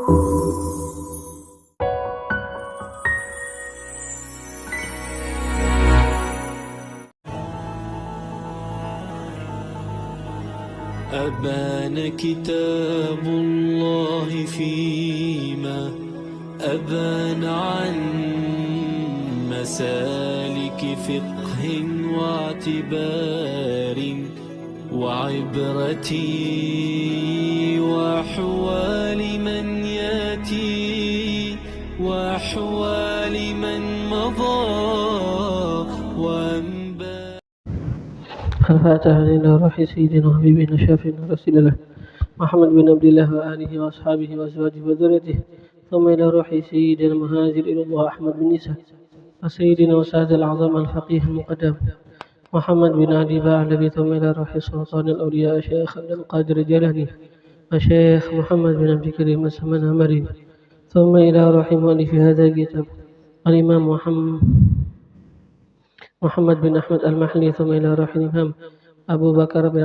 أبان كتاب الله فيما أبان عن مسالك فقه واعتبار وعبرتي وأحوال من يأتي وأحوال من مضى الفاتحة إلى روح سيدنا وحبيبنا شافعنا رسول الله محمد بن عبد الله وآله وأصحابه وأزواجه وذريته، ثم إلى روح سيدنا المهاجر إلى الله أحمد بن عيسى وسيدنا وساد الأعظم الفقيه المقدم محمد بن علي بعلبي، ثم إلى روح سلطان الأولياء شيخ عبد القادر الجيلاني وشيخ محمد بن عبد الكريم السمن همري، ثم إلى روح مؤلف هذا الكتاب الإمام محمد بن أحمد المحلي، ثم إلى روح الإمام أبو بكر بن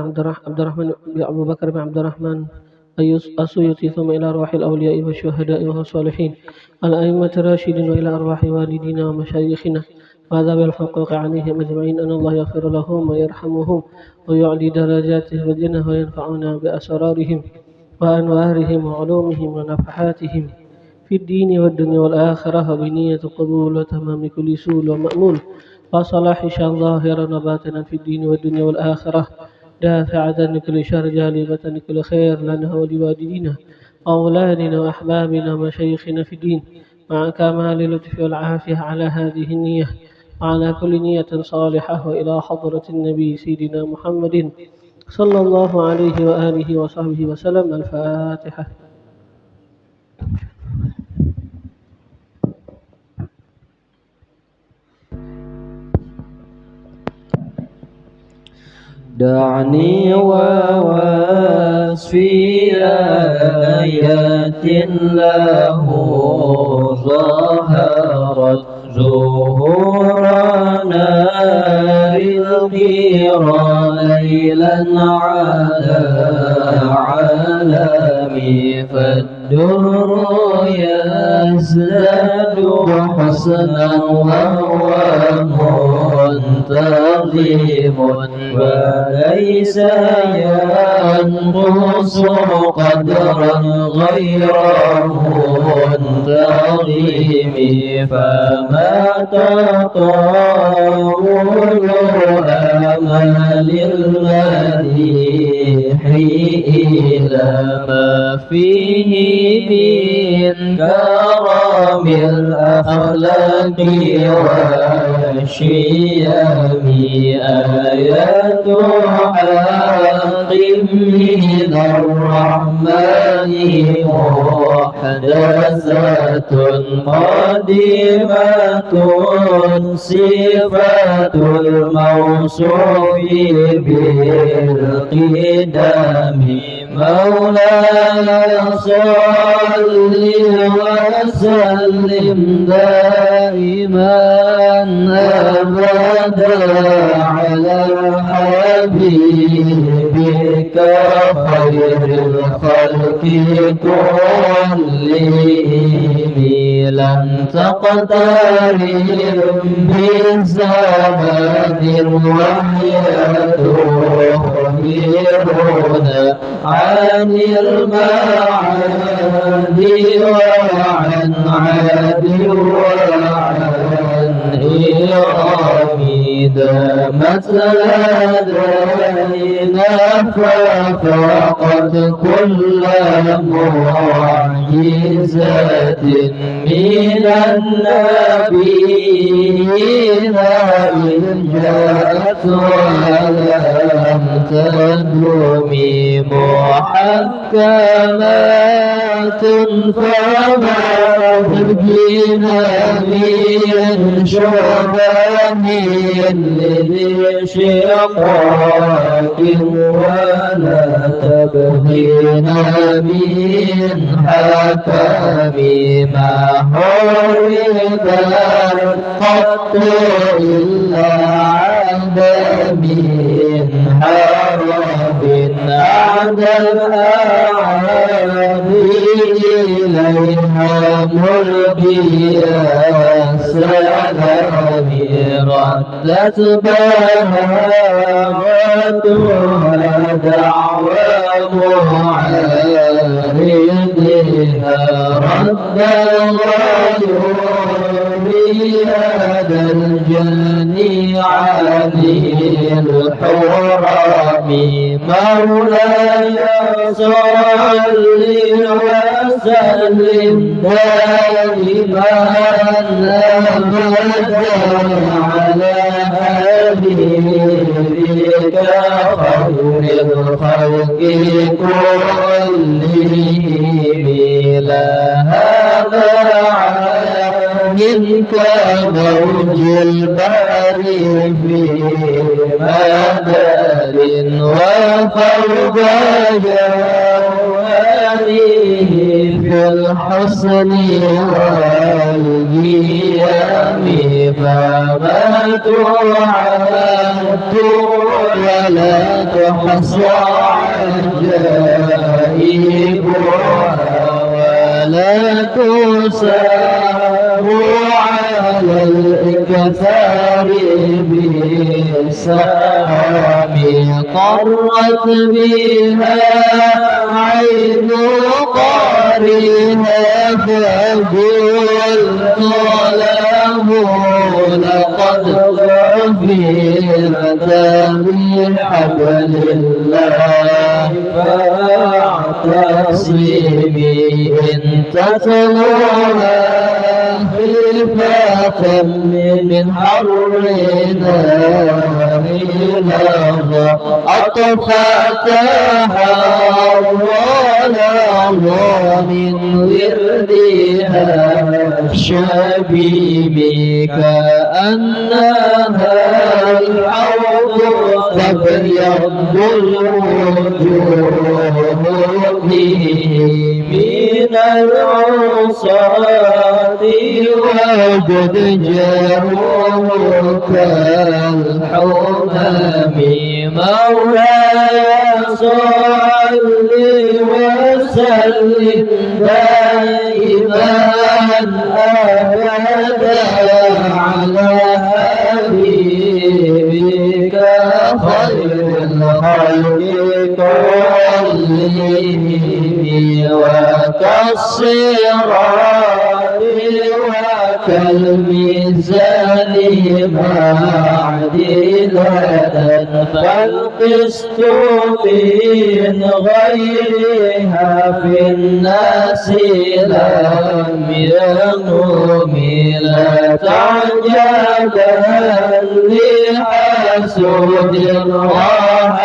عبد الرحمن السيوطي، ثم إلى أرواح الأولياء والشهداء والصالحين الأئمة الراشدين، وإلى أرواح والدينا ومشايخنا وذوي الحقوق عليهم أجمعين، أن الله يغفر لهم ويرحمهم ويعلي درجاتهم والجنة وينفعنا بأسرارهم وأنوارهم وعلومهم ونفحاتهم في الدين والدنيا والآخرة، وبنية قبول وتمام كل سول ومأمول وصلاح شان ظاهرا وباطنا في الدين والدنيا والآخرة، دافعة لكل شر جالبة لكل خير لنا ولوالدينا أولادنا وأحبابنا ومشايخنا في الدين، مع كمال اللطف والعافية على هذه النية وعلى كل نية صالحة، وإلى حضرة النبي سيدنا محمد صلى الله عليه وآله وصحبه وسلم. الفاتحة. دعني ووصفي آيات له ظهرت ظهور نار القيرى ليلا على عالمي، فالدر يزداد حسنا وهو منتظم، وليس ينقص قدرا غير منتظم، فما تطاول آمال المديح إلى ما فيه من كرم الأخلاق والشيم، آيات حق من الرحمن محدثة قديمة، صفة الموصوف بالقدم، مولاي صل وسلم دائما أبدا على حبيبك خير الخلق كلهم، لن تقترب بالزمان وهي تخبرنا عن المعاد وعن عاد وعن إرام، دامت لدينا ففقد كل معجزة من النبيين، إن جاءت ولم تدوم محكمات، فما تبجينا من شباب لذي شقاق، ولا تبغينا من حكم ما حرد قط إلا عدم حرب عدم إليها مربيا السلام ردت بهاوتها دعوى معارضها رد الغيور بهذا الجني علي الحرام مولاي صل وسلم دائما أبدا على حبيبك خير الخلق كلهم لا هذا منك موج البحر في مدار وفوق جوانه في الحصن والقيام فما تعد ولا تحصى عجائبها ولا تسار على الإكثار بالسلام قرت بها عين قارها فقلت له لقد غفرت بحبل الله فاعتصمي إن تتلوها خفافا من حرنا إلى أطفتها ولا من وردها الشبيب كأنها الحوض تبيض الوجوه به من العصاة وقد جاءوك الحمام مولاي صل وسلم دائما أبدا على حبيبك خير الخلق كلهم وكالصراط وكالميزان معدلة فالقسط من غيرها في الناس لم ينم لا تعجبا لحسود راح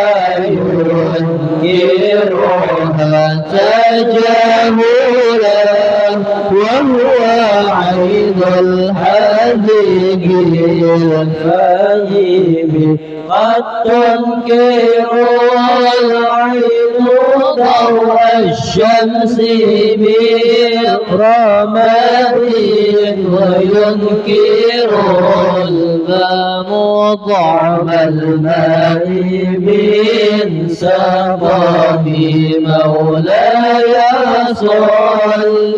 ينكرها تجاهلا وهو عين الحديق الفهيم قد تنكر العين ضوء الشمس برماد وينكر الفم طعم الماء من سقام مولاي صل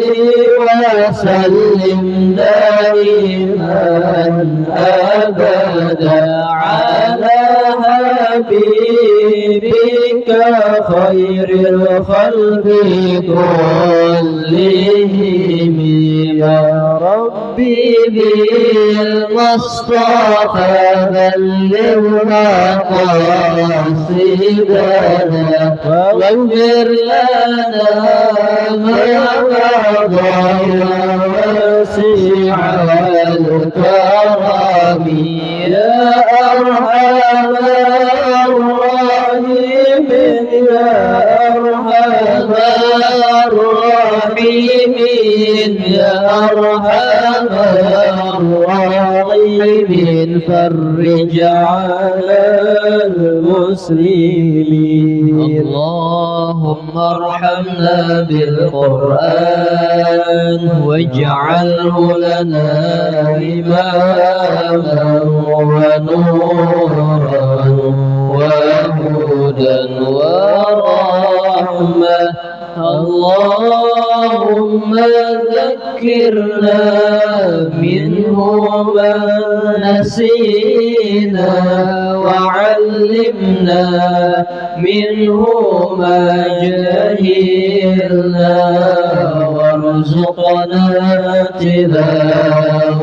وسلم دائما أبدا على حبيبك خير الخلق كلهم يا ربي بالمصطفى بلغ مقاصدنا واغفر لنا ما مضى واسع الكرم يا أرحم الراحمين يا أرحم الراحمين يا أرحم الراحمين فرج على المسلمين اللهم ارحمنا بالقرآن واجعله لنا إماما ونورا وهدى ورحمة اللهم اللهم ذكرنا منه ما نسينا وعلمنا منه ما جهلنا وارزقنا تلاوته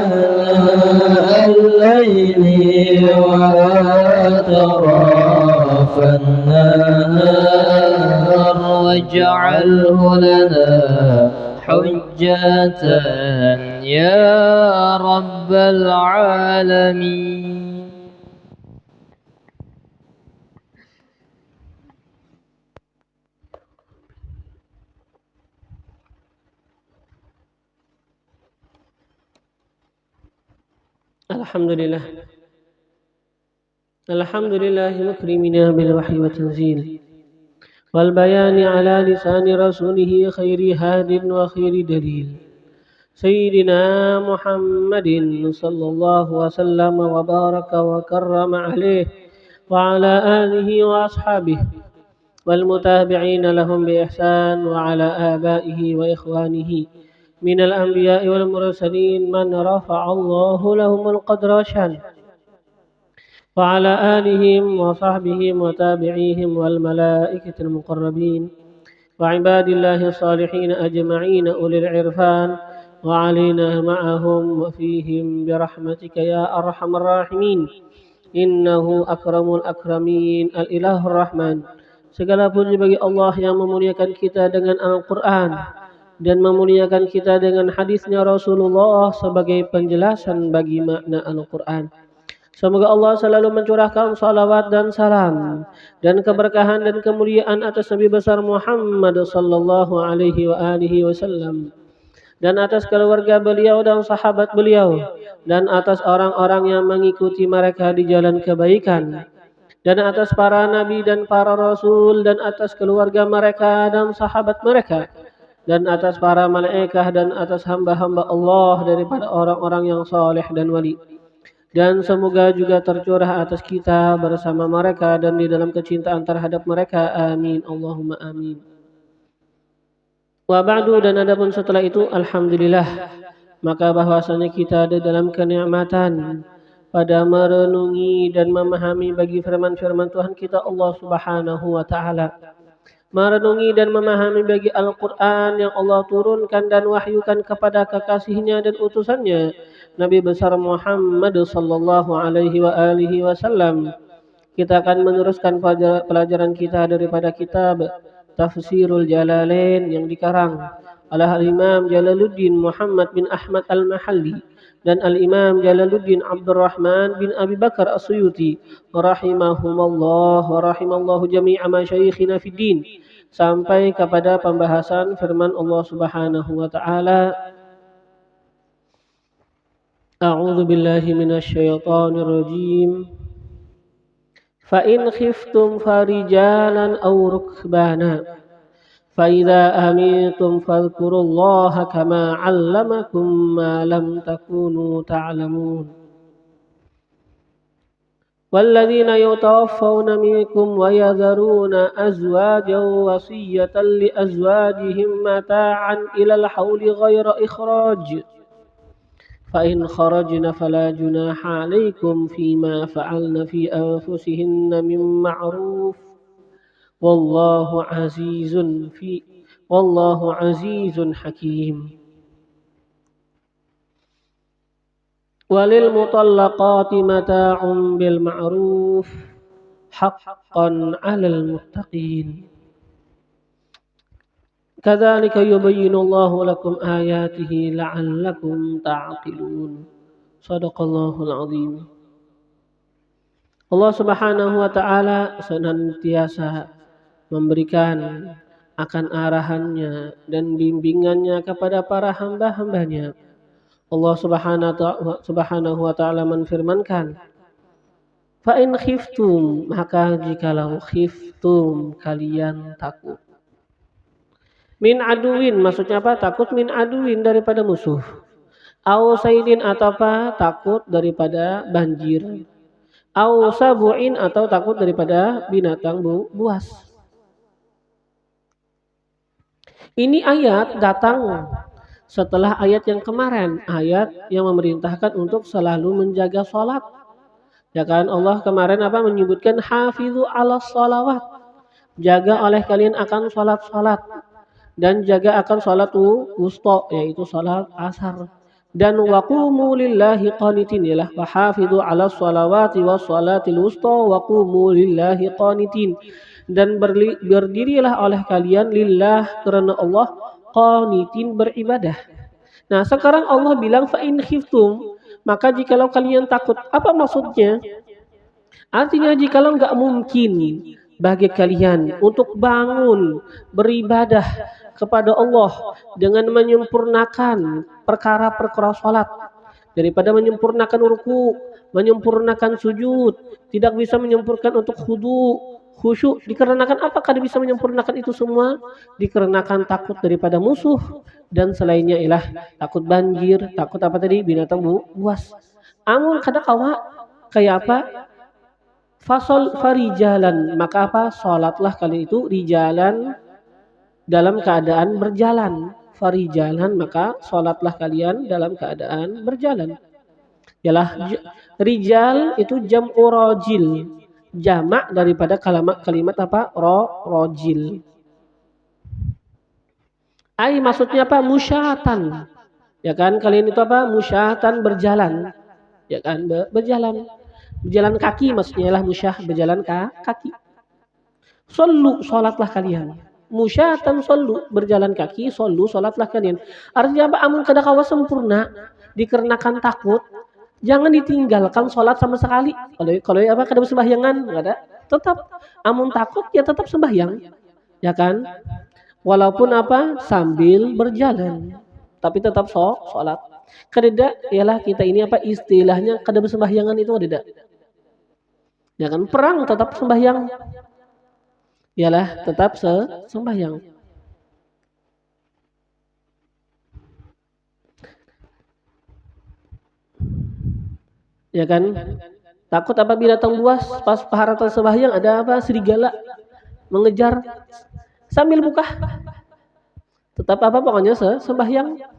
آناء الليل وأطراف النهار واجعله لنا حجة يا رب العالمين. Alhamdulillah. Alhamdulillah mukrimina bil wahyi wa tanzil wal bayani ala lisani rasulih khairi hadin wa khairi dalil Sayyidina Muhammadin sallallahu wa sallam wa baraka wa karrama alaih wa ala alihi wa ashabihi wal mutabi'ina lahum bi ihsan wa ala abaihi wa ikhwanihi من الأنبياء والمرسلين من رفع الله لهم القدر شان وعلى آلهم وصحبهم وتابعيهم والملائكة المقربين وعباد الله الصالحين أجمعين أولي العرفان وعلينا معهم وفيهم برحمتك يا أرحم الراحمين إنه أكرم الأكرمين الإله الرحمن. Segala puji bagi Allah yang memuliakan kita dengan Al-Quran dan memuliakan kita dengan hadisnya Rasulullah sebagai penjelasan bagi makna Al-Quran. Semoga Allah selalu mencurahkan salawat dan salam dan keberkahan dan kemuliaan atas Nabi besar Muhammad sallallahu alaihi wasallam dan atas keluarga beliau dan sahabat beliau dan atas orang-orang yang mengikuti mereka di jalan kebaikan dan atas para nabi dan para rasul dan atas keluarga mereka dan sahabat mereka dan atas para malaikat dan atas hamba-hamba Allah daripada orang-orang yang saleh dan wali. Dan semoga juga tercurah atas kita bersama mereka dan di dalam kecintaan terhadap mereka. Amin. Allahumma amin. Wa ba'du, dan adapun setelah itu, alhamdulillah, maka bahwasanya kita ada dalam kenikmatan pada merenungi dan memahami bagi firman-firman Tuhan kita Allah Subhanahu wa taala. Merenungi dan memahami bagi Al-Quran yang Allah turunkan dan wahyukan kepada kekasihnya dan utusannya Nabi besar Muhammad sallallahu alaihi wasallam. Kita akan meneruskan pelajaran kita daripada kitab Tafsirul Jalalain yang dikarang oleh Al-Imam Jalaluddin Muhammad bin Ahmad Al-Mahalli dan Al-Imam Jalaluddin Abdurrahman bin Abi Bakar As-Suyuti rahimahumallah wa rahimallahu jami'a masyayikhina fid din, sampai kepada pembahasan firman Allah Subhanahu wa taala. A'udzu billahi minasyaitonir rajim. Fa in khiftum farijalan aw rukbana fa idza amintum fadhkurullaha kama 'allamakum ma lam takunu ta'lamun. والذين يتوفون منكم ويذرون أزواجا وصية لأزواجهم متاعا إلى الحول غير إخراج فإن خرجن فلا جناح عليكم فيما فعلن في أنفسهن من معروف والله عزيز حكيم. وللمطلقات متاع بالمعروف حقا على المتقين كذلك يبين الله لكم آياته لعلكم تعقلون. صدق الله العظيم. Allah Subhanahu wa taala senantiasa memberikan akan arahannya dan bimbingannya kepada para hamba-hambanya. Allah Subhanahu wa ta'ala menfirmankan, fa in khiftum, maka jikalau khiftum, kalian takut. Min aduin, maksudnya apa? Takut min aduin, daripada musuh. Au saidin, atau apa? Takut daripada banjir. Au sabu'in, atau takut daripada binatang buas. Ini ayat datang setelah ayat yang kemarin, ayat yang memerintahkan untuk selalu menjaga sholat. Ya kan, Allah kemarin apa menyebutkan hafizu ala sholawat. Jaga oleh kalian akan sholat-sholat. Dan jaga akan sholat wusta, yaitu sholat asar. Dan waqumu lillahi qanitin, yalah wa hafizu ala sholawati wa sholatil wusta waqumu lillahi qanitin. Dan berdirilah oleh kalian lillah karena Allah qanitin beribadah. Nah sekarang Allah bilang fa in khiftum, maka jikalau kalian takut, apa maksudnya? Artinya jikalau nggak mungkin bagi kalian untuk bangun beribadah kepada Allah dengan menyempurnakan perkara-perkara salat, daripada menyempurnakan ruku, menyempurnakan sujud, tidak bisa menyempurnakan untuk khusyuk, dikarenakan apa kada bisa menyempurnakan itu semua? Dikarenakan takut daripada musuh dan selainnya ialah takut banjir, takut apa tadi? Binatang buas. Amun kada kawa kayak apa? Fasol farijalan, maka apa? Salatlah kali itu rijalan dalam keadaan berjalan. Farijalan, maka salatlah kalian dalam keadaan berjalan. Yalah rijal itu jam'u rajil, jamak daripada kalimat apa? Rojil. Ai maksudnya apa? Musyatan. Ya kan, kalian itu apa? Musyatan berjalan. Ya kan, berjalan. Berjalan kaki maksudnya lah musyah, berjalan kaki. Sallu, salatlah kalian. Musyatan sallu, berjalan kaki, sallu, salatlah kalian. Artinya apa? Amun kada kawa sempurna dikarenakan takut, jangan ditinggalkan salat sama sekali. Kalau apa kada sembahyangan, kada. Tetap amun takut ya tetap sembahyang. Ya kan? Walaupun apa? Sambil berjalan. Tapi tetap salat. Kada ialah kita ini apa istilahnya kada bersembahyangan itu tidak. Ya kan, perang tetap sembahyang. Ialah tetap sembahyang. Ya kan? Takut apa binatang buas pas paharatan sembahyang ada apa? Serigala mengejar sambil buka. Tetap apa pokoknya sembahyang.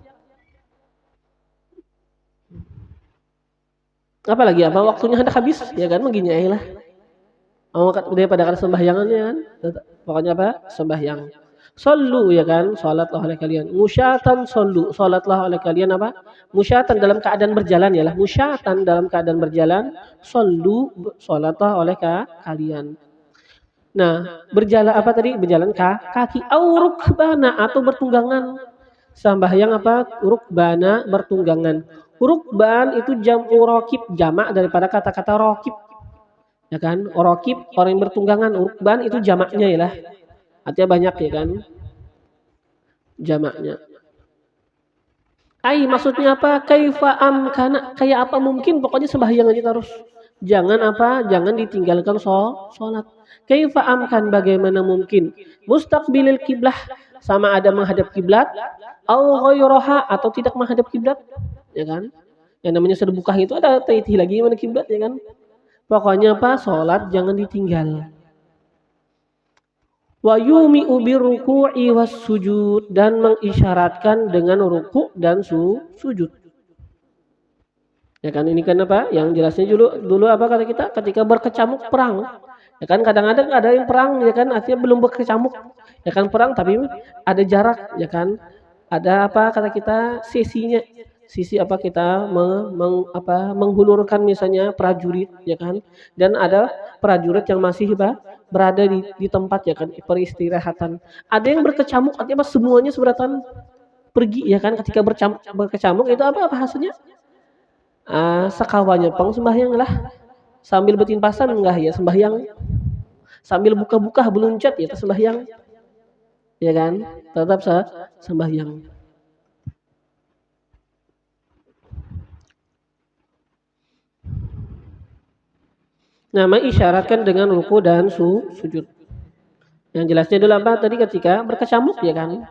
Apalagi apa waktunya hendak habis, ya kan begini lah. Daripada kada sembahyangannya kan. Pokoknya apa? Sembahyang. Sallu ya kan, salatlah oleh kalian. Musyatan sallu, salatlah oleh kalian apa? Musyatan dalam keadaan berjalan yalah. Musyatan dalam keadaan berjalan, sallu salatlah oleh kalian. Nah, berjalan apa tadi? Berjalan kaki au rukbana atau bertunggangan. Sembahyang apa? Rukbana bertunggangan. Rukban itu jam'u rokib, jamak daripada kata-kata rokib. Ya kan? Rokib orang yang bertunggangan, rukban itu jamaknya ya lah. Artinya banyak ya kan? Jamaknya. Ai maksudnya apa? Kaifa amkana, kayak apa mungkin pokoknya sembahyang aja terus. Jangan apa? Jangan ditinggalkan salat. Kaifa amkan, bagaimana mungkin? Mustaqbilil kiblah, sama ada menghadap kiblat, au ghairaha atau tidak menghadap kiblat. Ya kan? Yang namanya sedekah itu ada taiti lagi mana kiblat ya kan? Pokoknya apa? Salat jangan ditinggal. Wa yumi'u birruku'i was sujud, dan mengisyaratkan dengan ruku' dan sujud. Ya kan, ini kan apa? Yang jelasnya dulu apa kata kita ketika berkecamuk perang. Ya kan kadang-kadang ada yang perang ya kan artinya belum berkecamuk. Ya kan perang tapi ada jarak ya kan. Ada apa kata kita sisi apa kita menghulurkan misalnya prajurit ya kan, dan ada prajurit yang masih berada di tempat ya kan peristirahatan. Ada yang berkecamuk artinya semuanya seberatan pergi ya kan, ketika berkecamuk itu apa hasilnya? Sekawanya pang sembahyang lah, sambil betinpasan enggak ya sembahyang, sambil buka-buka beluncat ya sembahyang ya kan, tetap sembahyang. Nah, mengisyaratkan dengan ruku dan sujud. Yang jelasnya dulu apa tadi ketika berkecamuk ya kan.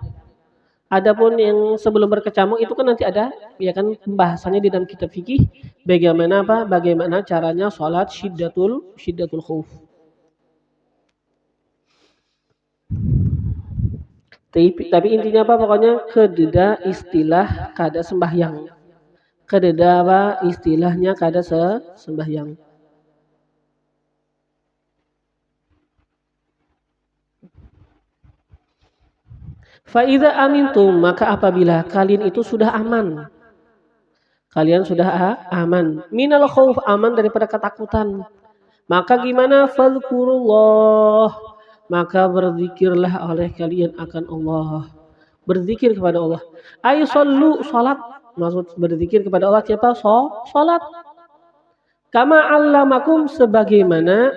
Adapun yang sebelum berkecamuk itu kan nanti ada ya kan pembahasannya di dalam kitab fikih bagaimana caranya sholat syiddatul khauf. Tapi intinya apa? Pokoknya kededa istilah kada sembahyang. Kededa apa? Istilahnya kada sembahyang. Faiza amintum, maka apabila kalian itu sudah aman. Kalian sudah aman. Minal khauf, aman daripada ketakutan. Maka gimana? Fadhkurullah. Maka berzikirlah oleh kalian akan Allah. Berzikir kepada Allah. Ayo sallu, salat. Maksud berzikir kepada Allah siapa? Salat. Kama allamakum, sebagaimana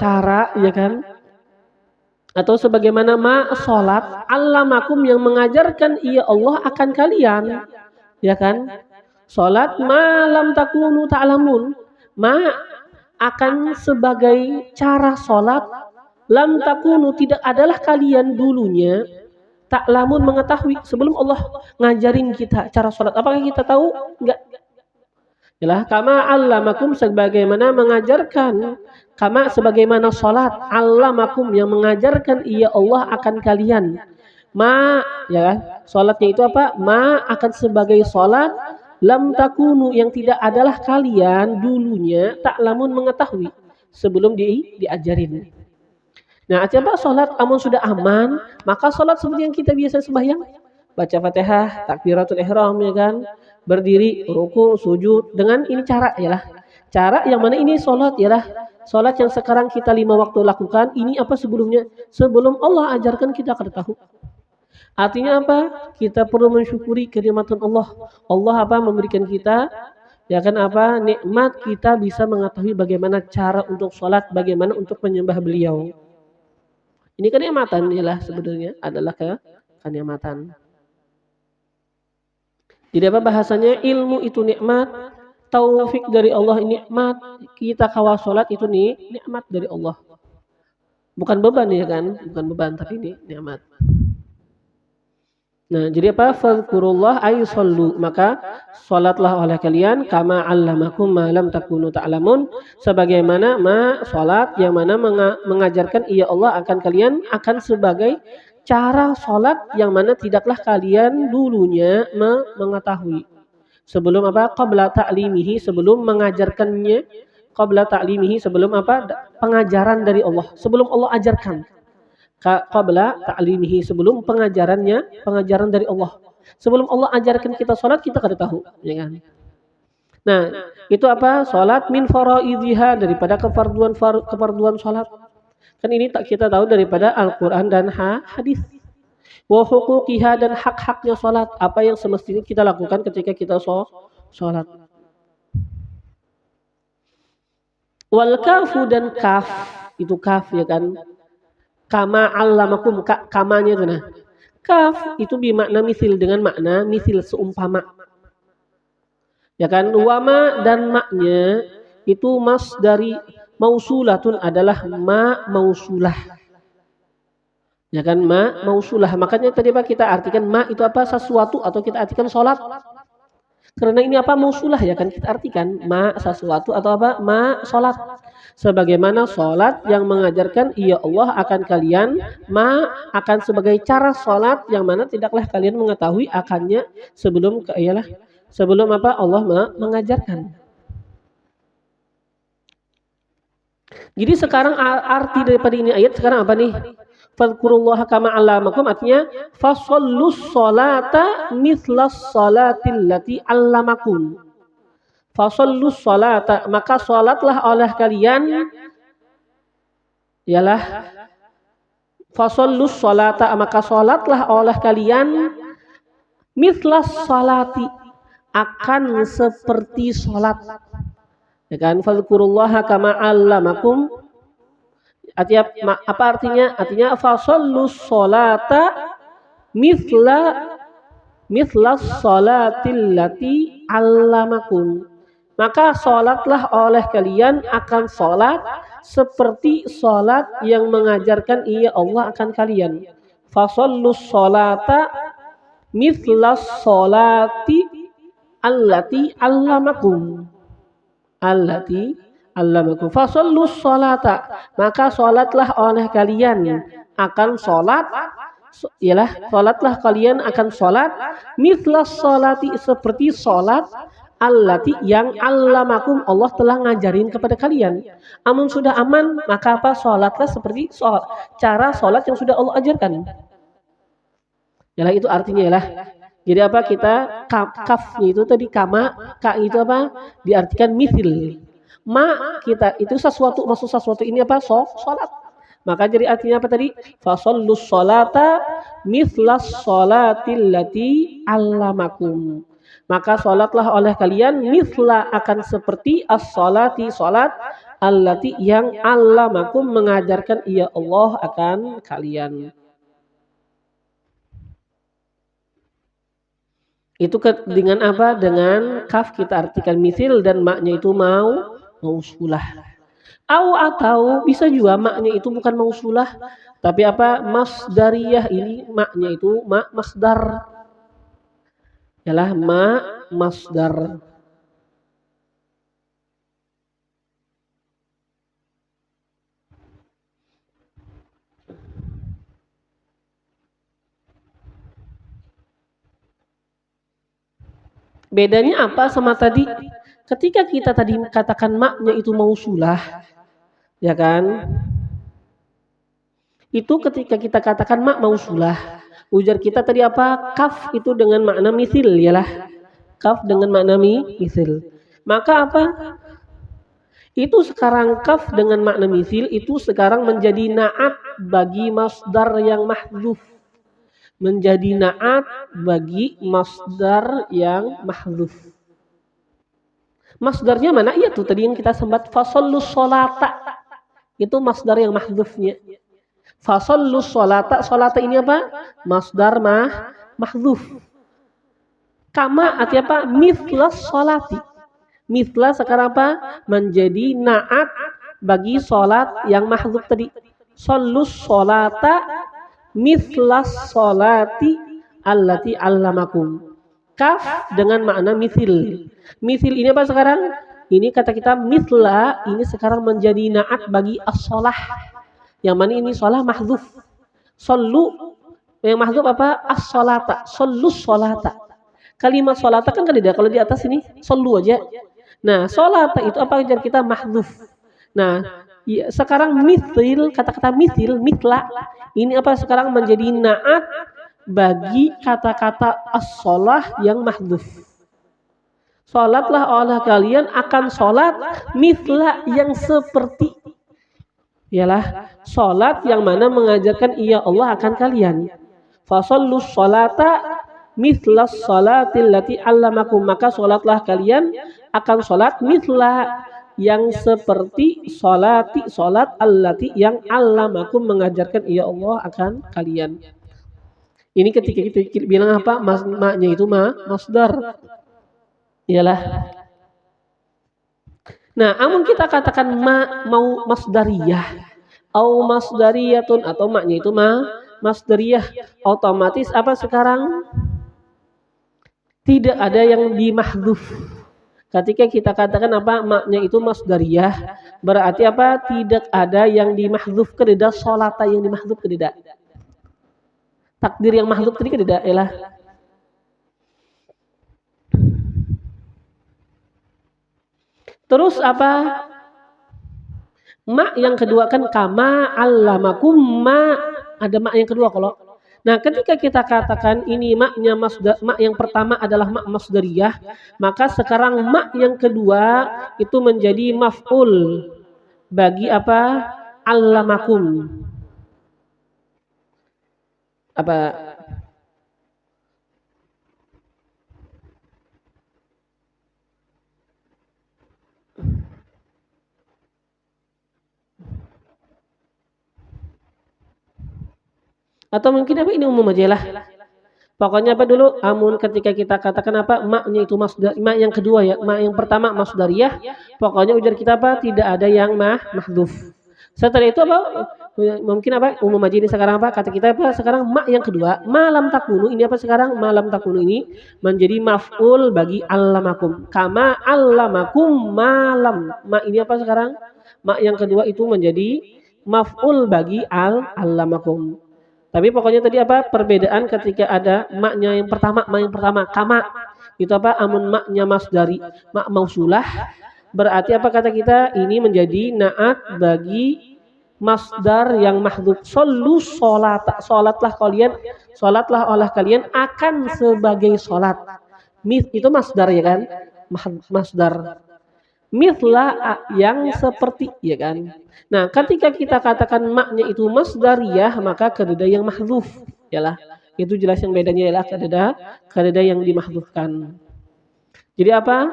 cara, ya kan? Atau sebagaimana salat allamakum, yang mengajarkan ia Allah akan kalian, ya kan? Salat malam takunu ta'lamun, akan sebagai cara salat lam takunu, tidak adalah kalian dulunya ta'lamun, mengetahui. Sebelum Allah ngajarin kita cara salat, apakah kita tahu? Enggak. Yalah, kama allamakum, sebagaimana mengajarkan, kama sebagaimana salat, allamakum, yang mengajarkan ia Allah akan kalian. Ya, salatnya itu apa? Akan sebagai salat lam takunu, yang tidak adalah kalian dulunya ta'lamun, mengetahui sebelum diajarin. Nah, coba salat amun sudah aman, maka salat seperti yang kita biasa sembahyang, baca Fatihah, takbiratul ihram, ya kan? Berdiri, ruku, sujud, dengan ini cara, yalah. Cara yang mana ini salat, yalah. Salat yang sekarang kita 5 waktu lakukan, ini apa sebelumnya? Sebelum Allah ajarkan kita akan tahu. Artinya apa? Kita perlu mensyukuri kenikmatan Allah. Allah apa? Memberikan kita, ya kan, apa? Nikmat kita bisa mengetahui bagaimana cara untuk salat, bagaimana untuk menyembah beliau. Ini kenikmatan, yalah, sebenarnya adalah kenikmatan. Jadi apa bahasanya? Ilmu itu nikmat, taufik dari Allah nikmat, kita kawal salat itu nikmat dari Allah. Bukan beban, ya kan? Bukan beban, tapi ini nikmat. Nah, jadi apa? Fadhkurullah ay sallu, maka salatlah oleh kalian kama allamakum ma lam takunu ta'lamun, sebagaimana salat yang mana mengajarkan ia Allah akan kalian, akan sebagai cara salat yang mana tidaklah kalian dulunya mengetahui. Sebelum apa? Qabla ta'limihi, sebelum mengajarkannya. Qabla ta'limihi, sebelum apa? Pengajaran dari Allah. Sebelum Allah ajarkan. Qabla ta'limihi, sebelum pengajaran dari Allah. Sebelum Allah ajarkan kita salat, kita kada tahu, ya kan? Nah, itu apa? Salat min faraidhiha, daripada kefarduan salat. Kan ini tak kita tahu daripada Al-Quran dan hadis. Wa huquqiha, dan hak-haknya salat, apa yang semestinya kita lakukan ketika kita salat. Wal kafu, dan kaf, itu kaf, ya kan? Kama allamakum, kamanya itu nah. Kaf itu bermakna misil, dengan makna misil, seumpama. Ya kan? Wama, dan maknya itu mas dari mausulatun, adalah mausulah. Ya kan, mausulah. Makanya tadi Pak kita artikan itu apa? Sesuatu, atau kita artikan salat. Karena ini apa? Mausulah, ya kan, kita artikan sesuatu, atau apa? Salat. Sebagaimana salat yang mengajarkan ia Allah akan kalian, akan sebagai cara salat yang mana tidaklah kalian mengetahui akannya sebelum apa? Allah mengajarkan. Jadi sekarang arti daripada ini ayat sekarang apa nih? Fadhkurullaha kama allamakum, artinya fasallus salata mithlas salatil lati allamakum. Fasallus salata, maka salatlah oleh kalian, ialah fasallus salata, maka salatlah oleh kalian mithlas salati, akan seperti salat. Ya kan, fadhkurullaha kama allamakum. Artinya apa artinya? Artinya fasallus salata mithlas salatil lati allamakum. Maka salatlah oleh kalian akan salat seperti salat yang mengajarkan ia Allah akan kalian. Fasallus salata mithlas salati allati allamakum. Allati allamakum. Fasallus salata, maka salatlah oleh kalian akan sholat, ialah sholatlah kalian akan sholat mithlas sholati seperti sholat allati yang allamakum Allah telah ngajarin kepada kalian. Amun sudah aman maka apa, sholatlah seperti cara sholat yang sudah Allah ajarkan. Yalah itu artinya yalah. Jadi apa, kita kafnya itu tadi kama, ka itu apa diartikan mithil. Ma kita itu sesuatu, maksud sesuatu ini apa, sholat. Maka jadi artinya apa tadi, fasallus sholata mithlas sholatil lati allamakum. Maka sholatlah oleh kalian mithla akan seperti as-sholati sholat allati yang allamakum mengajarkan ia Allah akan kalian. Itu dengan apa? Dengan kaf kita artikan mithil dan maknya itu mausulah. Atau bisa juga maknya itu bukan mausulah tapi apa, masdariyah. Ini maknya itu masdar. Ialah masdar. Bedanya apa sama tadi? Ketika kita tadi katakan maknya itu mausulah, ya kan? Itu ketika kita katakan mak mausulah, ujar kita tadi apa? Kaf itu dengan makna misil, yalah. Kaf dengan makna misil. Maka apa? Itu sekarang kaf dengan makna misil itu sekarang menjadi naat bagi masdar yang mahdzuf. Menjadi naat bagi masdar yang mahdzuf. Masdarnya mana? Iya tuh tadi yang kita sembat fasallus sholata. Itu masdar yang mahdzufnya. Fasallus sholata, sholata ini apa? Masdar mahdzuf. Kama artinya apa? Mithlas sholati. Mithla sekarang apa? Menjadi naat bagi sholat yang mahdzuf tadi. Sallus sholata mithlas sholati allati allamakum. Kaf dengan makna mithil. Mithil ini apa sekarang? Ini kata kita mithla ini sekarang menjadi naat bagi as-sholah. Yang mana ini sholah mahdzuf. Sallu yang mahdzuf apa? As-sholata. Sallus sholata. Kalimat sholata kan tidak, kalau di atas ini sallu aja. Nah, sholata itu apa ajar kita mahdzuf. Nah, ya, sekarang mithil, kata-kata mithil, mithla ini apa sekarang menjadi naat bagi kata-kata as-sholah yang mahdzuf. Sholatlah oleh kalian akan sholat mithla yang seperti, ialah sholat yang mana mengajarkan ia Allah akan kalian. Fasallus sholata mithlas sholatil lati allamakum. Maka sholatlah kalian akan sholat mithla yang seperti sholat allati yang allamakum mengajarkan ia Allah akan kalian. Ini ketika kita bilang apa? Maknya itu masdar. Iyalah. Nah, amun kita katakan mau masdariyah au masdariyatun atau maknya itu masdariyah, otomatis apa sekarang? Tidak ada yang dimahdzuf. Ketika kita katakan apa maknya itu masdariyah, berarti apa? Tidak ada yang dimahdzuf, kededa sholata yang dimahdzuf, kededa. Takdir yang mahdzuf tadi kededa, ialah. Terus apa? Mak yang kedua kan kama allamakum ma, ada mak yang kedua kalau. Nah, ketika kita katakan ini maknya mak yang pertama adalah mak masdariyah, maka sekarang mak yang kedua itu menjadi maf'ul bagi apa? Allamakum. Apa? Atau mungkin apa ini umum aja lah. Pokoknya apa dulu? Amun ketika kita katakan apa maknya itu masdar, mak yang kedua ya, mak yang pertama masdariyah, pokoknya ujar kita apa? Tidak ada yang mahdzuf. Setelah itu apa? Mungkin apa? Umum aja ini sekarang apa? Kata kita apa? Sekarang mak yang kedua, malam takunu ini apa sekarang? Malam takunu ini menjadi maf'ul bagi allamakum. Kama allamakum malam. Mak ini apa sekarang? Mak yang kedua itu menjadi maf'ul bagi allamakum. Tapi pokoknya tadi apa perbedaan ketika ada maknya yang pertama, kama itu apa amun maknya masdari, mak mausulah, berarti apa kata kita ini menjadi naat bagi masdar yang mahdhuf. Shollu sholatlah oleh kalian akan sebagai sholat. Itu masdar ya kan, masdar. Mithla yang seperti ya kan. Nah, ketika kita katakan maknya itu masdariyah, maka kededa yang mahdhuf yalah. Itu jelas yang bedanya ialah kededa yang dimahdhufkan. Jadi apa?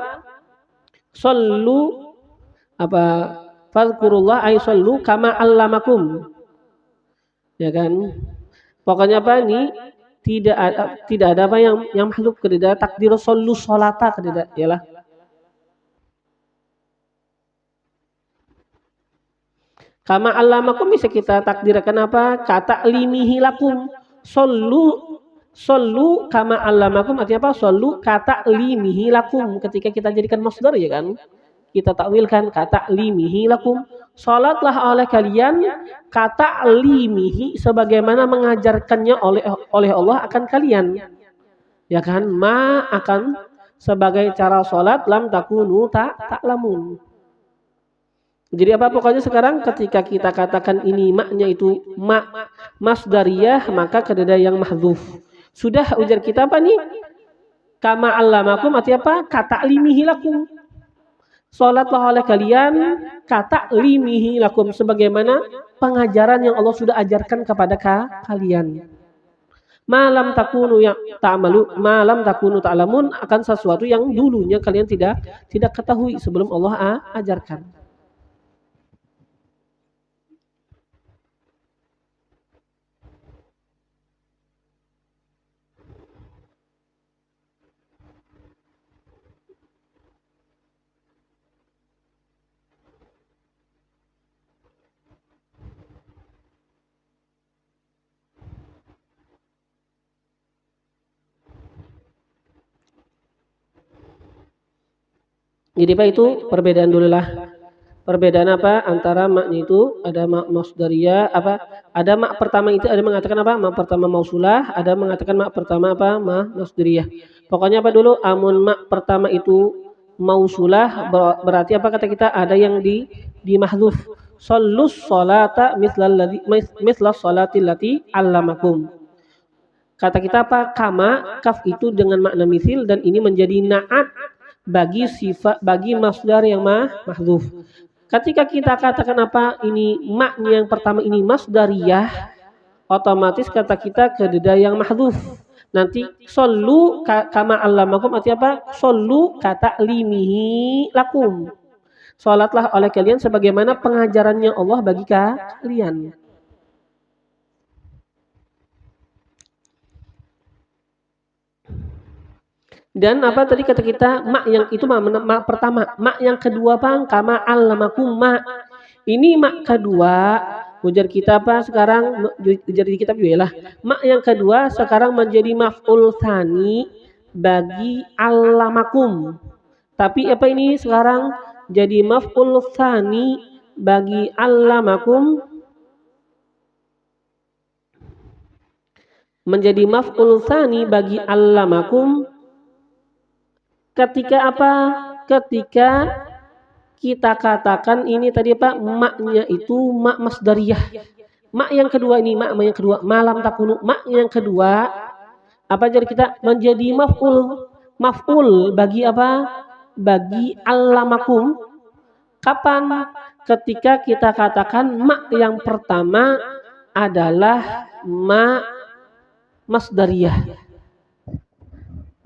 Shollu apa? Fadhkurullah ay shollu kama allamakum. Ya kan? Pokoknya apa nih? Tidak ada apa yang mahdhuf kededa takdir shollu sholata kededa yalah. Kama allamakum bisa kita takdirkan apa? Kata limihi lakum. Shollu kama allamakum artinya apa? Shollu kata limihi lakum. Ketika kita jadikan masdar ya kan? Kita takwilkan kata limihi lakum. Salatlah oleh kalian kata limihi sebagaimana mengajarkannya oleh Allah akan kalian. Ya kan? Ma akan sebagai cara salat lam takunu ta'lamun. Jadi apa pokoknya sekarang ketika kita katakan ini maknya itu masdariyah maka kededa yang mahdhuf. Sudah ujar kita apa nih? Kama allamakum artinya apa? Kata limihi lakum. Salatlah oleh kalian kata limihi lakum sebagaimana pengajaran yang Allah sudah ajarkan kepada kalian. Malam takunu yang ta'lamun akan sesuatu yang dulunya kalian tidak ketahui sebelum Allah ajarkan. Jadi Pak itu perbedaan dulu lah. Perbedaan apa antara maknya itu ada mak masdariyah apa? Ada mak pertama itu ada mengatakan apa? Mak pertama mausulah, ada mengatakan mak pertama apa? Mak masdariyah. Pokoknya apa dulu? Amun mak pertama itu mausulah berarti apa kata kita? Ada yang di mahdhuf. Shallus sholata misla sholatil lati allamakum. Kata kita apa? Kama kaf itu dengan makna misil dan ini menjadi naat bagi masdar yang mahdhuf. Ketika kita katakan apa ini maknya yang pertama ini masdariyah, otomatis kata kita kededa yang mahdhuf. Nanti shollu kama allamakum artinya apa? Shollu kata limihi lakum. Salatlah oleh kalian sebagaimana pengajarannya Allah bagi kalian. Dan apa tadi kata kita mak yang itu mak pertama, mak yang kedua Bang kama allamakum mak. Ini mak kedua ujar kita apa sekarang ujar di kitab juga lah. Mak yang kedua sekarang menjadi maf'ul tsani bagi allamakum. Tapi apa ini sekarang jadi maf'ul tsani bagi allamakum menjadi maf'ul tsani bagi allamakum. Ketika apa? Ketika kita katakan ini tadi apa? Maknya itu mak masdariyah. Mak yang kedua ini mak yang kedua malam takunu mak yang kedua apa jadi kita menjadi maf'ul bagi apa? Bagi allamakum. Kapan? Ketika kita katakan mak yang pertama adalah mak masdariyah.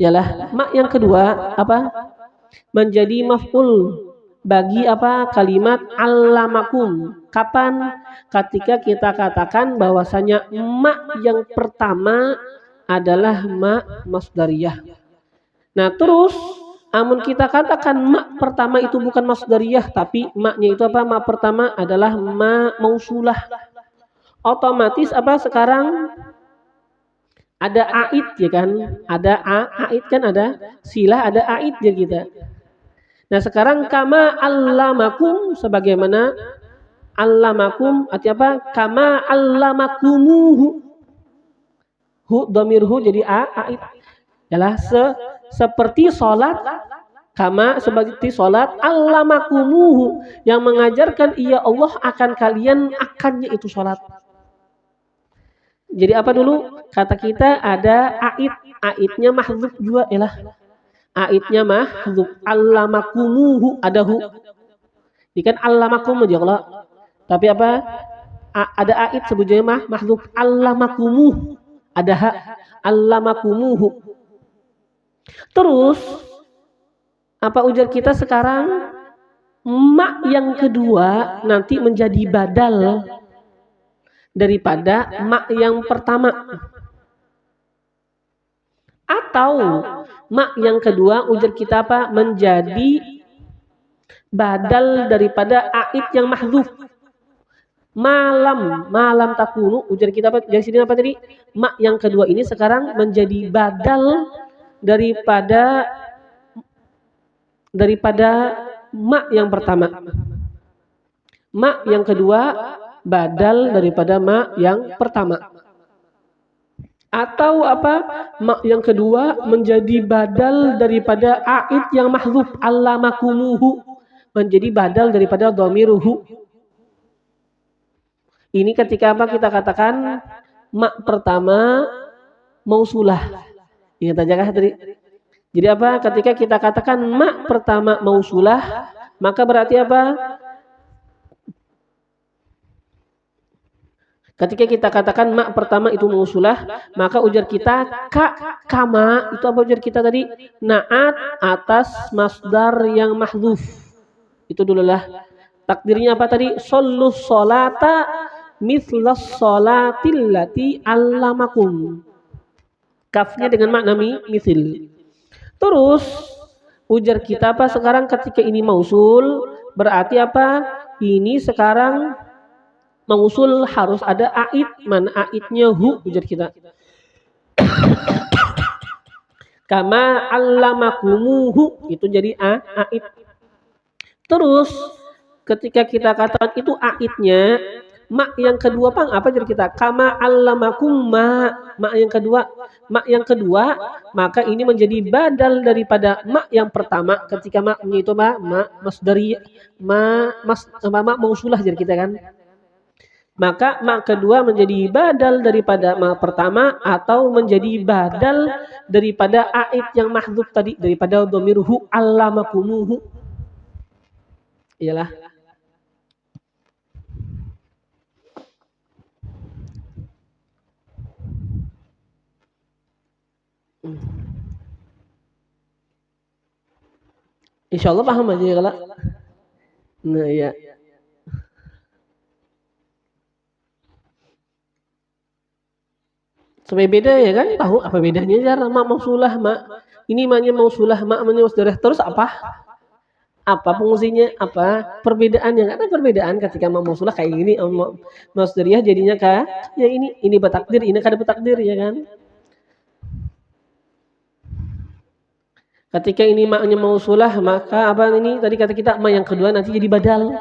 Yalah mak yang kedua apa menjadi maf'ul bagi apa kalimat allamakum. Kapan? Ketika kita katakan bahwasanya mak yang pertama adalah mak masdariyah. Nah terus amun kita katakan mak pertama itu bukan masdariyah tapi maknya itu apa? Mak pertama adalah mak mausulah. Otomatis apa sekarang ada aid ya kan, ada aid kan ada silah ada aid ya kita. Nah sekarang kama allamakum sebagaimana Allamakum artinya apa? Kama allamakumuhu. Dhamir hu jadi ait. Yalah seperti salat, kama seperti salat, allamakumuhu yang mengajarkan ia Allah akan kalian akannya itu salat. Jadi apa dulu? Kata kita ada ait, aitnya mahdzuf juga yalah. Aitnya mahdzuf, allamakumuhu ada hu. Ini kan allamakum aja kalau. Tapi apa? Ada ait sebutnya mahdzuf, allamakumuhu. Ada ha, allamakumuhu. Terus apa ujar kita sekarang? Ma yang kedua nanti menjadi badal daripada ma yang pertama. Atau ma yang kedua ujar kita apa? Menjadi badal daripada ait yang mahdzuf. Malam takunu ujar kita apa? Dari sini apa tadi? Ma yang kedua ini sekarang menjadi badal daripada ma yang pertama. Ma yang kedua badal daripada ma yang pertama. Atau apa? Ma yang kedua menjadi badal daripada ait yang mahdzuf, allamakumuhu, menjadi badal daripada dhamiruhu. Ini ketika apa kita katakan ma pertama mausulah. Ingat aja kah tadi? Jadi apa? Ketika kita katakan ma pertama mausulah, maka berarti apa? Ketika kita katakan ma pertama itu mausulah, maka ujar kita kama itu apa ujar kita tadi? Naat atas masdar yang mahdzuf. Itu dululah. Takdirnya apa tadi? Shallus sholata mithlas sholatil lati allamakum. Kafnya dengan makna mithil. Terus ujar kita apa sekarang ketika ini mausul berarti apa? Ini sekarang mausul harus ada ait. Mana aitnya? Hu ujar kita. Kama allamakumuhu itu jadi ait. Terus ketika kita katakan itu aitnya, ma yang kedua apa jadi kita? Kama allamakum ma yang kedua, maka ini menjadi badal daripada ma yang pertama. Ketika ma-nya itu ma masdari ma mausulah jadi kita kan. Maka ma kedua menjadi badal daripada ma pertama atau menjadi badal daripada ait yang mahdzuf tadi daripada dhamiruhu allamakumuhu. Iyalah. Insya Allah paham aja ya kalau. Nah ya. Supaya beda ya kan, tahu apa bedanya cara ma mausulah ma. Ini ma-nya mausulah, ma-nya masdarah. Terus apa? Apa fungsinya? Apa perbedaannya? Ada perbedaan ketika ma mausulah kayak gini, masdariyah jadinya ya ini bertakdir, ini kada bertakdir ya kan? Ketika ini maknya mausulah, maka apa ini tadi kata kita ma yang kedua nanti jadi badal.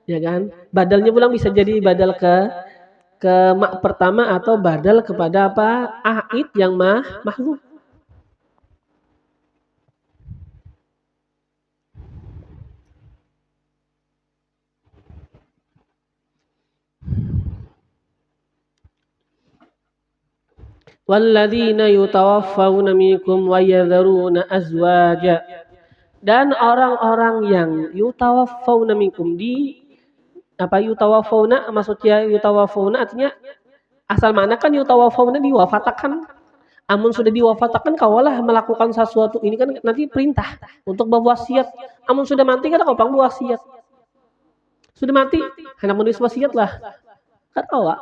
Ya kan? Badalnya pulang bisa jadi badal ke ma pertama atau badal kepada apa? Ait yang mahdzuf. Walladzina yutawaffawna minkum wa yadharuna azwaja. Dan orang-orang yang yutawaffawna minkum yutawaffawna maksudnya yutawaffawna artinya asal makna kan yutawaffawna diwafatakan. Amun sudah diwafatakan kawalah melakukan sesuatu ini kan nanti perintah untuk berwasiat. Amun sudah mati kan kau berwasiat. Sudah mati hendak menulis wasiat lah. Kan awak.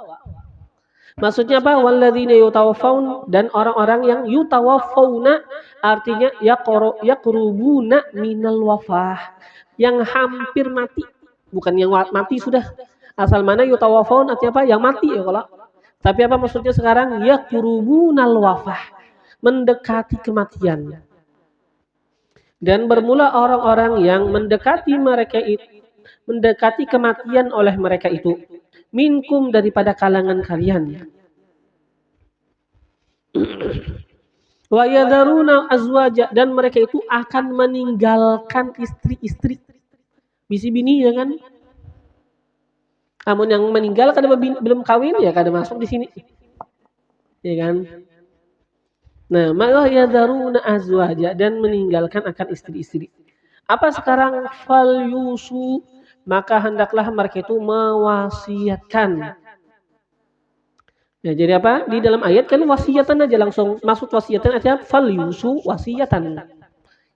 Maksudnya apa? Walladzina yutawaffawna dan orang-orang yang yutawaffawna artinya yaqrubuna minal wafah, yang hampir mati, bukan yang mati sudah. Asal mana yutawaffawna artinya apa? Yang mati ya kalau. Tapi apa maksudnya sekarang? Yaqrubunal wafah, mendekati kematian. Dan bermula orang-orang yang mendekati mereka itu mendekati kematian oleh mereka itu. Minkum daripada kalangan kalian. Wa yadharuna azwaja dan mereka itu akan meninggalkan istri-istri. Bisi bini ya kan? Namun yang meninggal kada belum kawin ya kada masuk di sini. Ya kan? Nah, maka yadharuna azwaja dan meninggalkan akan istri-istri. Apa sekarang fal yusu maka hendaklah mereka itu mewasiatkan. Ya, jadi apa? Di dalam ayat kan wasiatan aja langsung maksud wasiatan aja fal yusu wasiatan.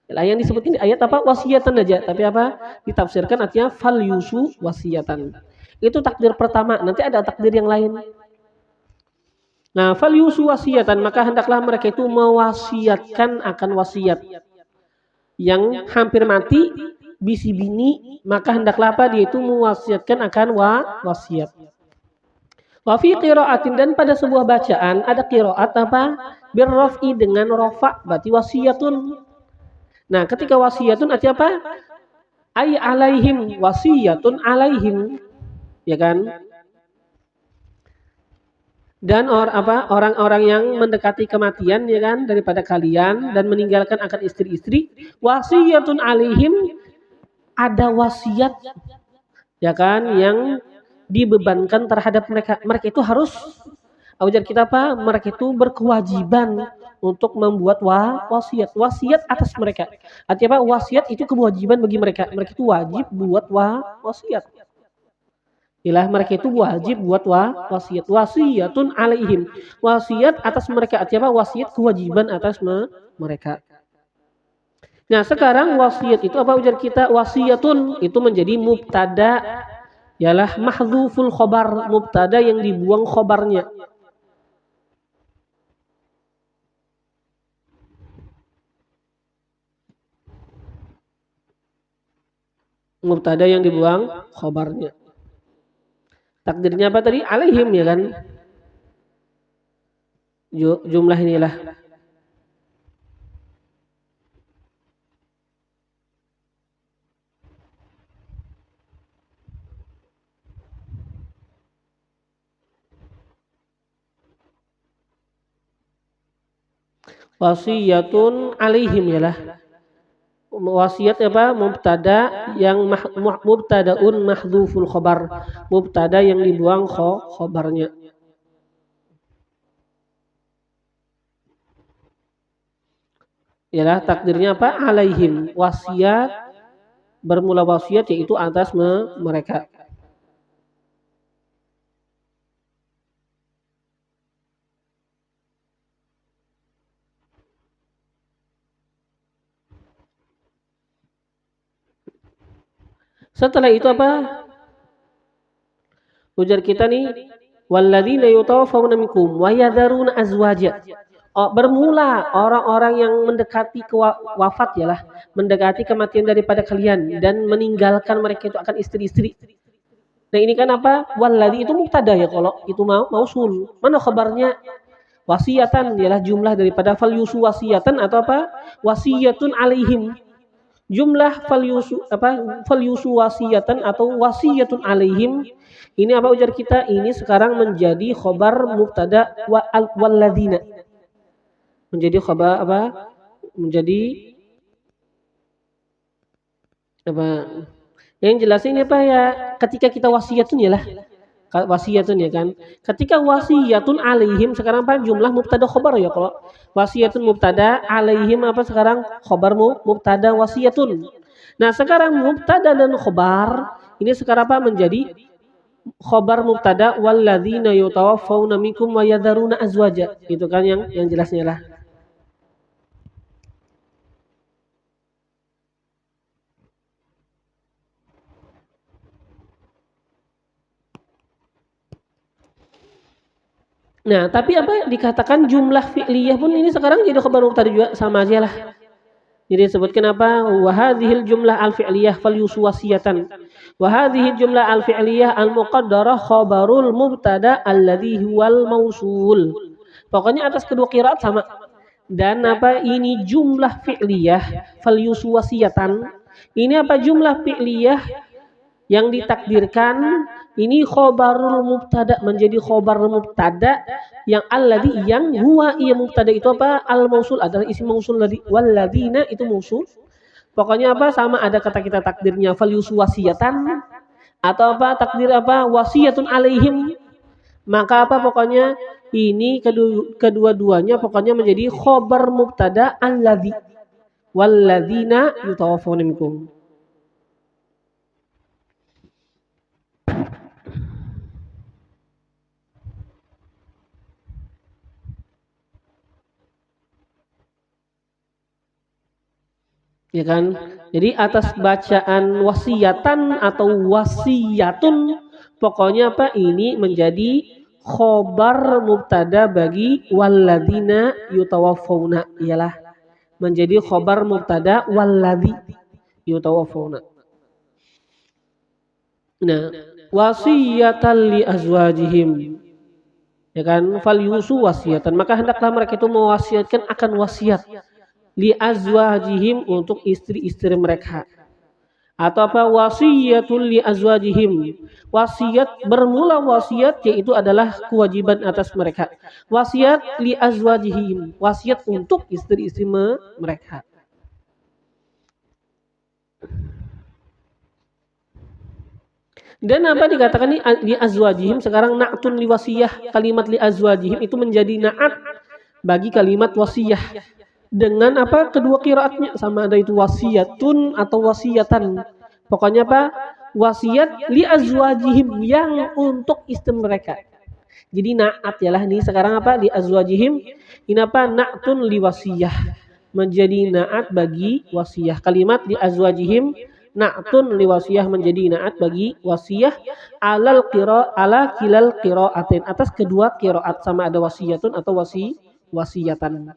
Nah, yang disebutin di ayat apa? Wasiatan aja, tapi apa? Ditafsirkan artinya fal yusu wasiatan. Itu takdir pertama, nanti ada takdir yang lain. Nah, fal yusu wasiatan maka hendaklah mereka itu mewasiatkan akan wasiat. Yang hampir mati bisi bini maka hendaklah apa dia itu mewasiatkan akan wasiat. Wa fi qiraatin dan pada sebuah bacaan ada qiraat apa? Birrafi dengan rafa berarti wasiyatun. Nah, ketika wasiyatun artinya apa? Ay alaihim wasiyatun alaihim. Ya kan? Dan orang-orang yang mendekati kematian ya kan daripada kalian dan meninggalkan akan istri-istri wasiyatun alaihim ada wasiat ya kan yang dibebankan terhadap mereka itu harus ujar kita apa mereka itu berkewajiban untuk membuat wasiat atas mereka. Artinya apa? Wasiat itu kewajiban bagi mereka itu wajib buat wasiat. Ilah mereka itu wajib buat wasiyatun alaihim wasiat atas mereka. Artinya apa? Wasiat kewajiban atas mereka. Nah sekarang wasiat itu apa ujar kita? Wasiyatun itu menjadi mubtada ialah mahdzuful khobar, mubtada yang dibuang khobarnya. Mubtada yang dibuang khobarnya. Takdirnya apa tadi? Alaihim ya kan? Jumlah inilah. Wasiyatun alaihim yalah. Wasiat apa? Mubtada yang mubtadaun mahdzuful khabar. Mubtada yang dibuang khabarnya. Yalah takdirnya apa? Alaihim. Wasiat bermula wasiat yaitu atas mereka. Setelah itu apa? Ujar kita nih, walladzina yutawaffawna minkum wa yadharuna azwaja. Bermula orang-orang yang mendekati wafat yalah, mendekati kematian daripada kalian dan meninggalkan mereka itu akan istri-istri. Nah ini kan apa? Walladzi itu mubtada ya kalau itu mausul. Mana kabarnya? Wasiatan ialah jumlah daripada fal yusu wasiatan atau apa? Wasiyatun alaihim. Jumlah fal yusu wasiatan atau wasiyatun alaihim ini apa ujar kita ini sekarang menjadi khobar mubtada walladzina menjadi khobar apa menjadi apa yang jelas ini apa ya ketika kita wasiyatun ya lah wasiyatun ya kan ketika wasiyatun alaihim sekarang apa jumlah mubtada khobar ya kalau wasiyatun mubtada alaihim apa sekarang khobar mubtada wasiyatun. Nah sekarang mubtada dan khobar ini sekarang apa menjadi khobar mubtada walladzina yutawaffawna minkum wa yadharuna azwaja itu kan yang jelasnya lah. Nah, tapi apa dikatakan jumlah fi'liyah pun ini sekarang jadi khabar mubtada juga sama aja lah. Jadi disebutkan apa? Wa hadhil jumlah al-fi'liyah falyusu wasiyatan. Wa hadhil jumlah al-fi'liyah al-muqaddarah khabarul mubtada alladhi huwal mausul. Pokoknya atas kedua qiraat sama. Dan apa ini jumlah fi'liyah falyusu wasiyatan. Ini apa jumlah fi'liyah yang ditakdirkan ini khobarul mubtada, menjadi khobar mubtada yang alladzi yang huwa ia mubtada itu apa? Al mausul adalah isim mausul ladzi, walladzina itu mausul. Pokoknya apa? Sama ada kata kita takdirnya fal yuswasiyatan atau apa takdir apa wasiyatun alaihim. Maka apa pokoknya ini kedua-duanya pokoknya menjadi khobar mubtada alladzi walladzina yutawaffawna minkum. Ya kan? Jadi atas bacaan wasiyatan atau wasiyatun pokoknya apa ini menjadi khobar mubtada bagi walladzina yutawaffawna, ialah menjadi khobar mubtada walladzi yutawaffawna. Nah, wasiyatan li azwajihim. Ya kan? Fal yusu wasiyatan, maka hendaklah mereka itu mewasiatkan akan wasiat li azwajihim untuk istri-istri mereka. Atau apa wasiyatul li azwajihim, wasiat bermula wasiat yaitu adalah kewajiban atas mereka. Wasiat li azwajihim, wasiat untuk istri-istri mereka. Dan apa dikatakan ini li azwajihim, sekarang na'tun li wasiyah, kalimat li azwajihim itu menjadi na'at bagi kalimat wasiyah. Dengan apa kedua qiraatnya sama, ada itu wasiyatun atau wasiyatan. Pokoknya apa? Wasiat li azwajihim yang untuk istri mereka. Jadi na'at yalah ini sekarang apa? Li azwajihim ini apa? Na'tun li wasiyah, menjadi na'at bagi wasiyah. Kalimat li azwajihim na'tun li wasiyah menjadi na'at bagi wasiyah ala kilal qiraatin, atas kedua qiraat sama ada wasiyatun atau wasiyatan.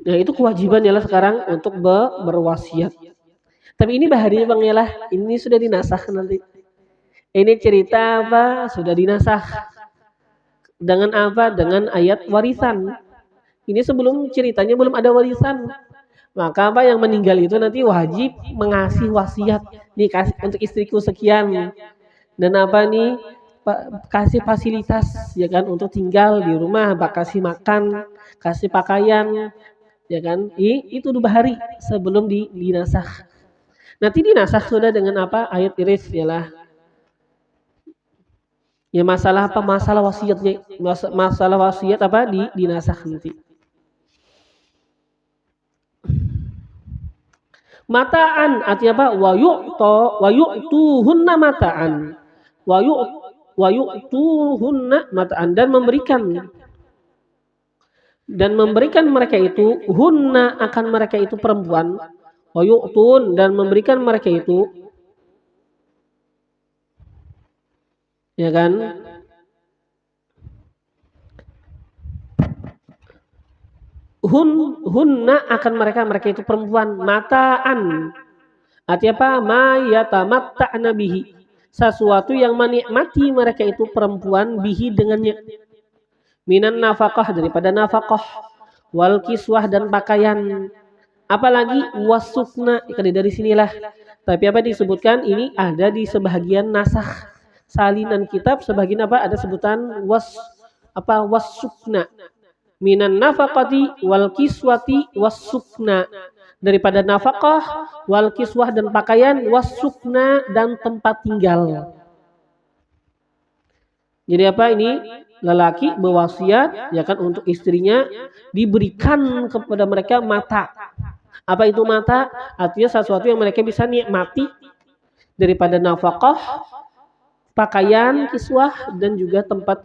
Nah itu kewajiban yalah sekarang untuk berwasiat. Tapi ini baharinya Bang yalah, ini sudah dinasah nanti. Ini cerita apa? Sudah dinasah. Dengan apa? Dengan ayat warisan. Ini sebelum ceritanya belum ada warisan. Maka apa yang meninggal itu nanti wajib mengasih wasiat. Nih kasih untuk istriku sekian. Dan apa nih? Kasih fasilitas ya kan untuk tinggal di rumah, kasih makan, kasih pakaian. Ya kan? Itu dua hari sebelum dinasah. Nanti dinasah sudah dengan apa? Ayat iris yalah. Ya masalah apa? Masalah wasiatnya, masalah wasiat apa? Dinasah nanti. Mataan artinya apa? Wa yu'tuhunna mataan. Wa yu'tuhunna mataan, dan memberikan mereka itu hunna akan mereka itu perempuan, wa yu'tun dan memberikan mereka itu ya kan hunna akan mereka itu perempuan, mataan artinya apa? Ma yatamatta'na bihi, sesuatu yang menikmati mereka itu perempuan bihi dengannya, minan nafkah daripada nafkah, wal kiswah dan pakaian, apalagi wasukna dari sinilah. Tapi apa disebutkan ini ada di sebahagian nasakh salinan kitab, sebagian apa ada sebutan wasukna, minan nafaqati wal kiswati wasukna, daripada nafkah, wal kiswah dan pakaian, wasukna dan tempat tinggal. Jadi apa ini? Lelaki berwasiat ya kan untuk istrinya diberikan kepada mereka mata. Apa itu mata? Artinya sesuatu yang mereka bisa nikmati daripada nafkah, pakaian, kiswah dan juga tempat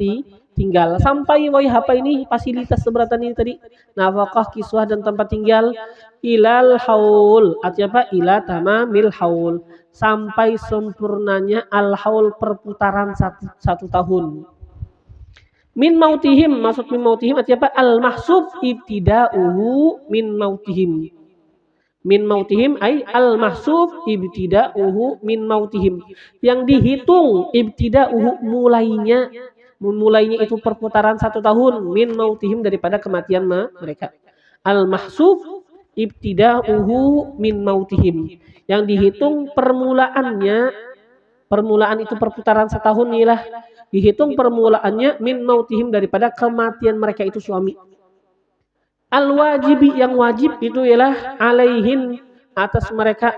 tinggal. Sampai apa ini fasilitas seberatan ini tadi? Nafkah, kiswah dan tempat tinggal ilal haul. Artinya apa? Ila tamamil haul. Sampai sempurnanya al haul, perputaran satu tahun. Min mautihim, maksud min mautihim artinya apa? Al mahsub ibtida'uhu min mautihim. Min mautihim ay al mahsub ibtida'uhu min mautihim. Yang dihitung ibtida'uhu mulainya itu perputaran satu tahun min mautihim daripada kematian mereka. Al mahsub ibtida'uhu min mautihim. Yang dihitung permulaannya, permulaan itu perputaran setahun inilah dihitung permulaannya min mautihim daripada kematian mereka itu suami. Al wajibi yang wajib itu ialah alaihin atas mereka.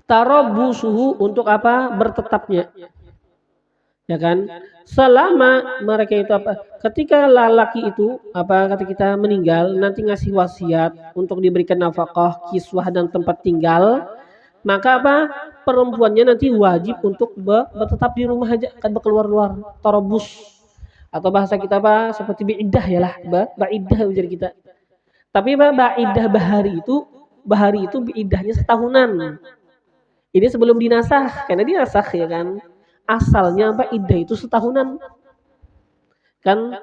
Tarabbusuhu untuk apa? Bertetapnya. Ya kan? Selama mereka itu apa? Ketika lelaki itu apa kata kita meninggal nanti ngasih wasiat untuk diberikan nafkah, kiswah dan tempat tinggal, maka apa? Perempuannya nanti wajib untuk bertetap di rumah aja, kan keluar-luar, tarabus. Atau bahasa kita apa? Seperti bi'iddah ya lah, ba'iddah ujar kita. Tapi ba'iddah bahari itu bi'iddahnya setahunan. Ini sebelum dinasah, karena dinasah ya kan. Asalnya iddah itu setahunan. Kan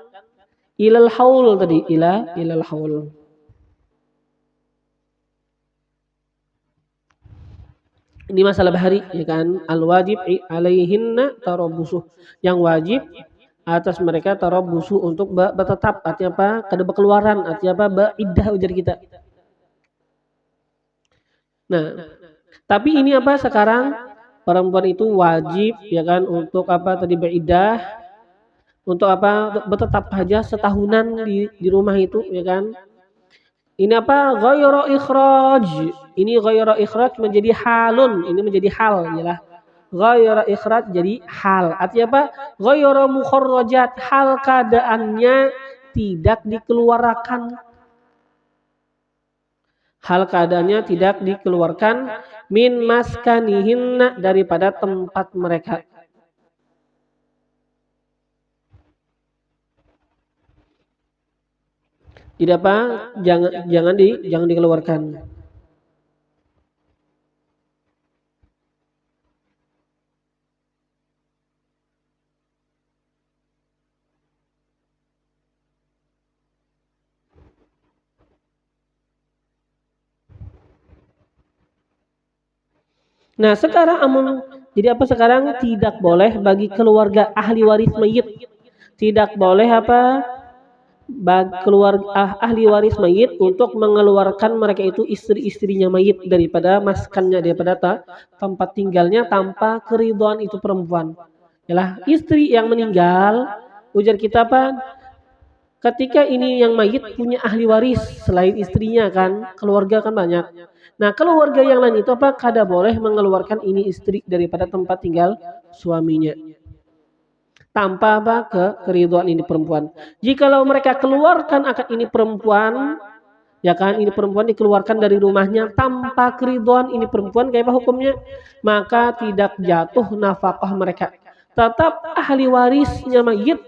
ilal haul tadi, ilal haul. Ini masalah bahari ya kan. Al wajib alaihinna tarabbusuh. Yang wajib atas mereka tarabbusuh untuk bertetap, artinya apa? Kada berkeluaran, artinya apa? Iddah ujar kita. Nah, tapi ini apa sekarang perempuan itu wajib ya kan untuk apa tadi beriddah, untuk apa? Untuk bertetap aja setahunan di rumah itu ya kan. Ini apa? Ghayra ikhraj. Ini ghayra ikhraj menjadi halun, ini menjadi hal yalah. Ghayra ikhraj jadi hal. Artinya apa? Ghayra mukharrajat, hal keadaannya tidak dikeluarkan. Hal keadaannya tidak dikeluarkan min maskanihinna daripada tempat mereka. Tidak apa? Jangan dikeluarkan. Nah sekarang jadi apa sekarang tidak boleh bagi keluarga ahli waris mayit, tidak boleh apa bagi keluarga ahli waris mayit untuk mengeluarkan mereka itu istri-istrinya mayit daripada maskannya, daripada tempat tinggalnya tanpa keridhaan itu perempuan. Yalah istri yang meninggal ujar kita apa? Ketika ini yang mayit punya ahli waris selain istrinya kan, keluarga kan banyak. Nah keluarga yang lain itu apa? Kada boleh mengeluarkan ini istri daripada tempat tinggal suaminya. Tanpa apa? Keridhaan ini perempuan. Jikalau mereka keluarkan akan ini perempuan, ya kan ini perempuan dikeluarkan dari rumahnya tanpa keridhaan ini perempuan, kayak apa hukumnya? Maka tidak jatuh nafkah mereka. Tetap ahli warisnya mayit,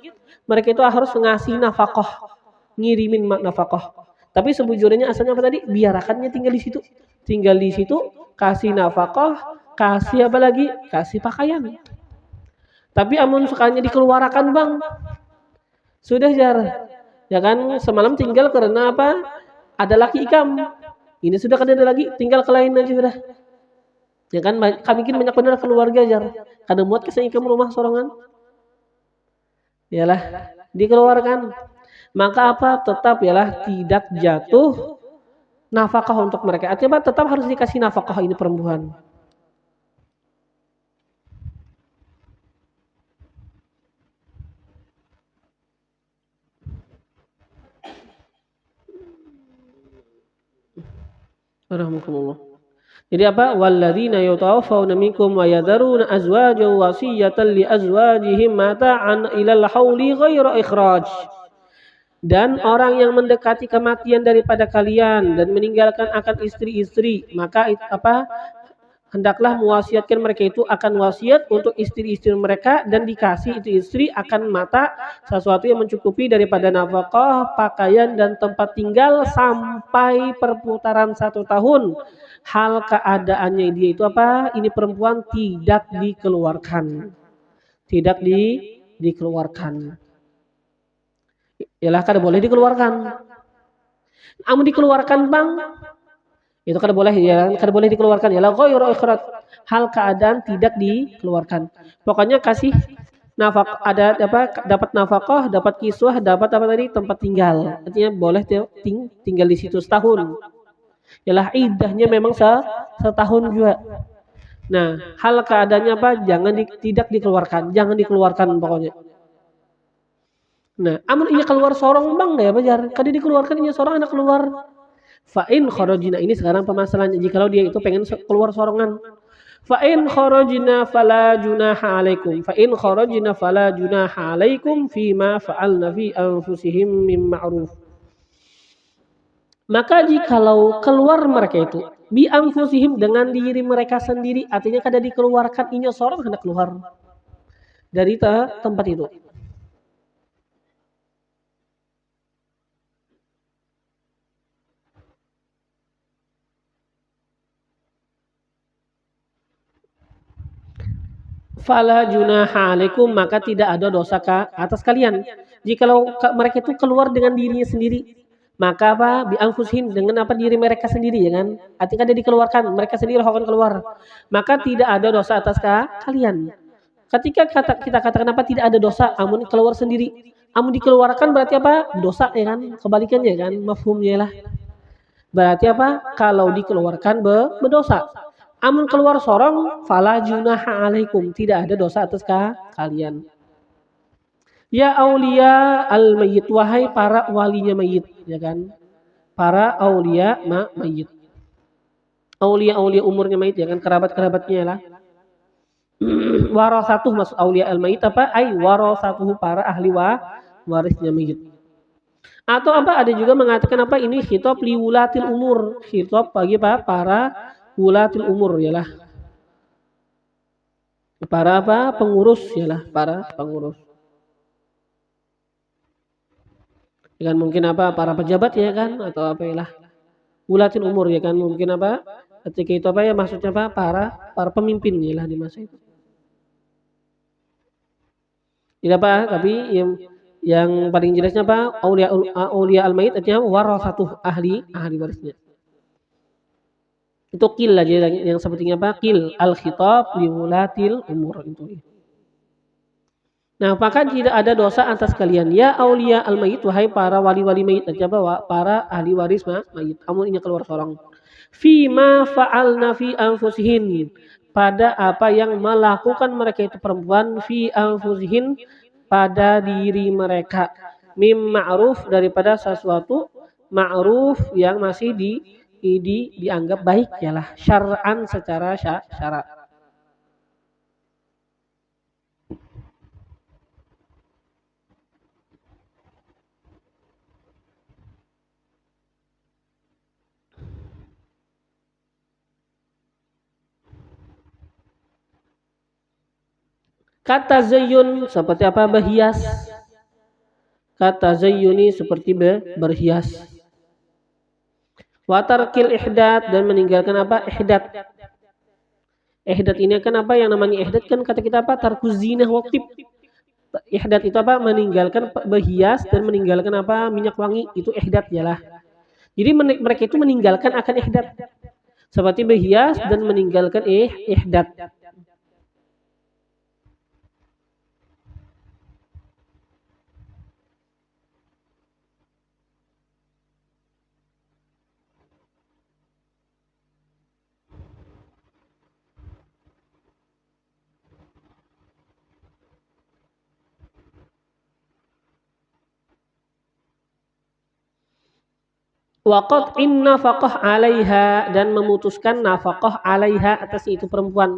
mereka itu harus ngasih nafkah, ngirimin nafkah. Tapi sebujurnya asalnya apa tadi? Biarakannya tinggal di situ. Tinggal di situ, kasih nafkah, kasih apa lagi? Kasih pakaian. Tapi amun sekalinya dikeluarkan bang, sudah jar. Ya kan semalam tinggal karena apa? Ada laki ikam. Ini sudah kada ada lagi, tinggal ke lain aja sudah. Ya kan kami bikin banyak benar keluarga jar. Kada muat kesini ikam rumah sorangan. Yalah, dikeluarkan. Maka apa? Tetap yalah tidak jatuh nafkah untuk mereka. Artinya tetap harus dikasih nafkah ini perempuan. Alhamdulillah. Jadi apa? Walladzina yatawaffawna minkum wa yadharuna azwajan wasiyatan li azwajihim mata'an ilal hauli ghaira ikhraj. Dan orang yang mendekati kematian daripada kalian dan meninggalkan akan istri-istri, maka apa? Hendaklah mewasiatkan mereka itu akan wasiat untuk istri-istri mereka dan dikasih itu istri akan mata sesuatu yang mencukupi daripada nafkah, pakaian dan tempat tinggal sampai perputaran 1 tahun. Hal keadaannya dia itu apa? Ini perempuan tidak dikeluarkan. Tidak dikeluarkan. Yalah kada boleh dikeluarkan. Amun dikeluarkan bang, Itu kada boleh ya, kada boleh dikeluarkan ya. La ghairu ikhraj. Hal keadaan tidak dikeluarkan. Pokoknya kasih nafkah ada dapat nafkah, dapat kiswah, dapat apa tadi tempat tinggal. Artinya boleh tinggal di situ setahun. Yalah iddahnya memang setahun juga. Nah, hal keadaannya apa? Tidak dikeluarkan, jangan dikeluarkan pokoknya. Nah, amun inya keluar sorong bang ya bajar. Kada dikeluarkan inya sorong anak keluar. Fa'in kharajina ini sekarang permasalahannya jikalau dia itu pengen keluar sorongan. Fa'in kharajna fala junaha alaikum. Fa'in kharajna fala junaha alaikum fima fa'alna fi anfusihim mim ma'ruf. Maka jikalau keluar mereka itu bi anfusihim dengan diri mereka sendiri, artinya kada dikeluarkan inyo sorong hendak keluar dari tempat itu. Fala junaha alaikum maka tidak ada dosa atas kalian. Jikalau mereka itu keluar dengan dirinya sendiri, maka apa bi anfusihim dengan apa diri mereka sendiri ya kan? Artinya kada dikeluarkan, mereka sendiri akan keluar. Maka tidak ada dosa atas kalian. Ketika kita katakan apa tidak ada dosa, amun keluar sendiri. Amun dikeluarkan berarti apa? Dosa ya kan? Kebalikannya kan? Mafhumnya lah. Berarti apa? Kalau dikeluarkan berdosa. Amun keluar sorong, fala junaha alaikum. Tidak ada dosa atas kalian. Ya aulia al mayyit, wahai para walinya mayit, ya kan? Para aulia mayit. Aulia umurnya mayit, ya kan? Kerabat-kerabatnya lah. Warasatuh maksud aulia al mayit apa? Ai warasatuh para ahli warisnya mayit. Atau apa? Ada juga mengatakan apa? Ini khitab liwulatil umur. Khitab bagi para wulatil umur yalah. Para apa? Pengurus yalah, para pengurus. Ya kan mungkin apa? Para pejabat ya kan atau apa yalah. Wulatil umur ya kan mungkin apa? Ketika itu apa ya maksudnya apa? Para pemimpin yalah di masa itu. Tidak apa? Tapi yang paling jelasnya apa? Aulia al-mayit artinya warasatuh ahli warisnya. Itu kil aja yang sepertinya apa? Kil al-khitab liwulatil umur itu. Nah, maka tidak ada dosa atas kalian ya aulia al-mayit wahai para wali-wali mayit apa para ahli waris mayit. Amun ini keluar sorong. Fima fa'alna fi anfusihin pada apa yang melakukan mereka itu perempuan fi anfusihin pada diri mereka mim ma'ruf daripada sesuatu ma'ruf yang masih dianggap baik yalah syar'an secara syarak. Kata zayyun seperti apa? Berhias. Kata zayyuni seperti berhias. Watarkil ihdat dan meninggalkan apa? Ihdat. Ihdat ini kan apa yang namanya ihdat kan kata kita apa? Tarkuz zinah wa tib. Ihdat itu apa? Meninggalkan berhias dan meninggalkan apa? Minyak wangi itu ihdat yalah. Jadi mereka itu meninggalkan akan ihdat. Seperti berhias dan meninggalkan ihdat. Waqat in nafaqah 'alaiha dan memutuskan nafaqah 'alaiha atas itu perempuan.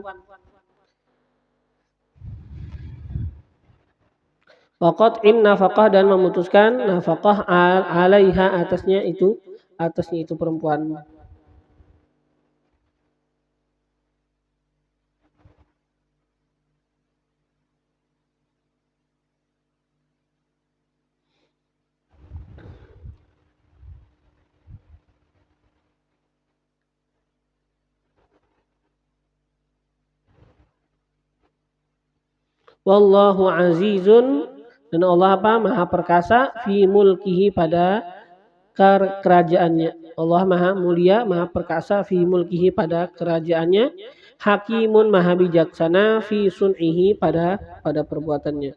Waqat in nafaqah dan memutuskan nafaqah 'alaiha atasnya itu perempuan. Wallahu azizun dan Allah apa maha perkasa fi mulkihi pada kerajaannya. Allah maha mulia, maha perkasa fi mulkihi pada kerajaannya, hakimun maha bijaksana fi sun'ihi pada perbuatannya.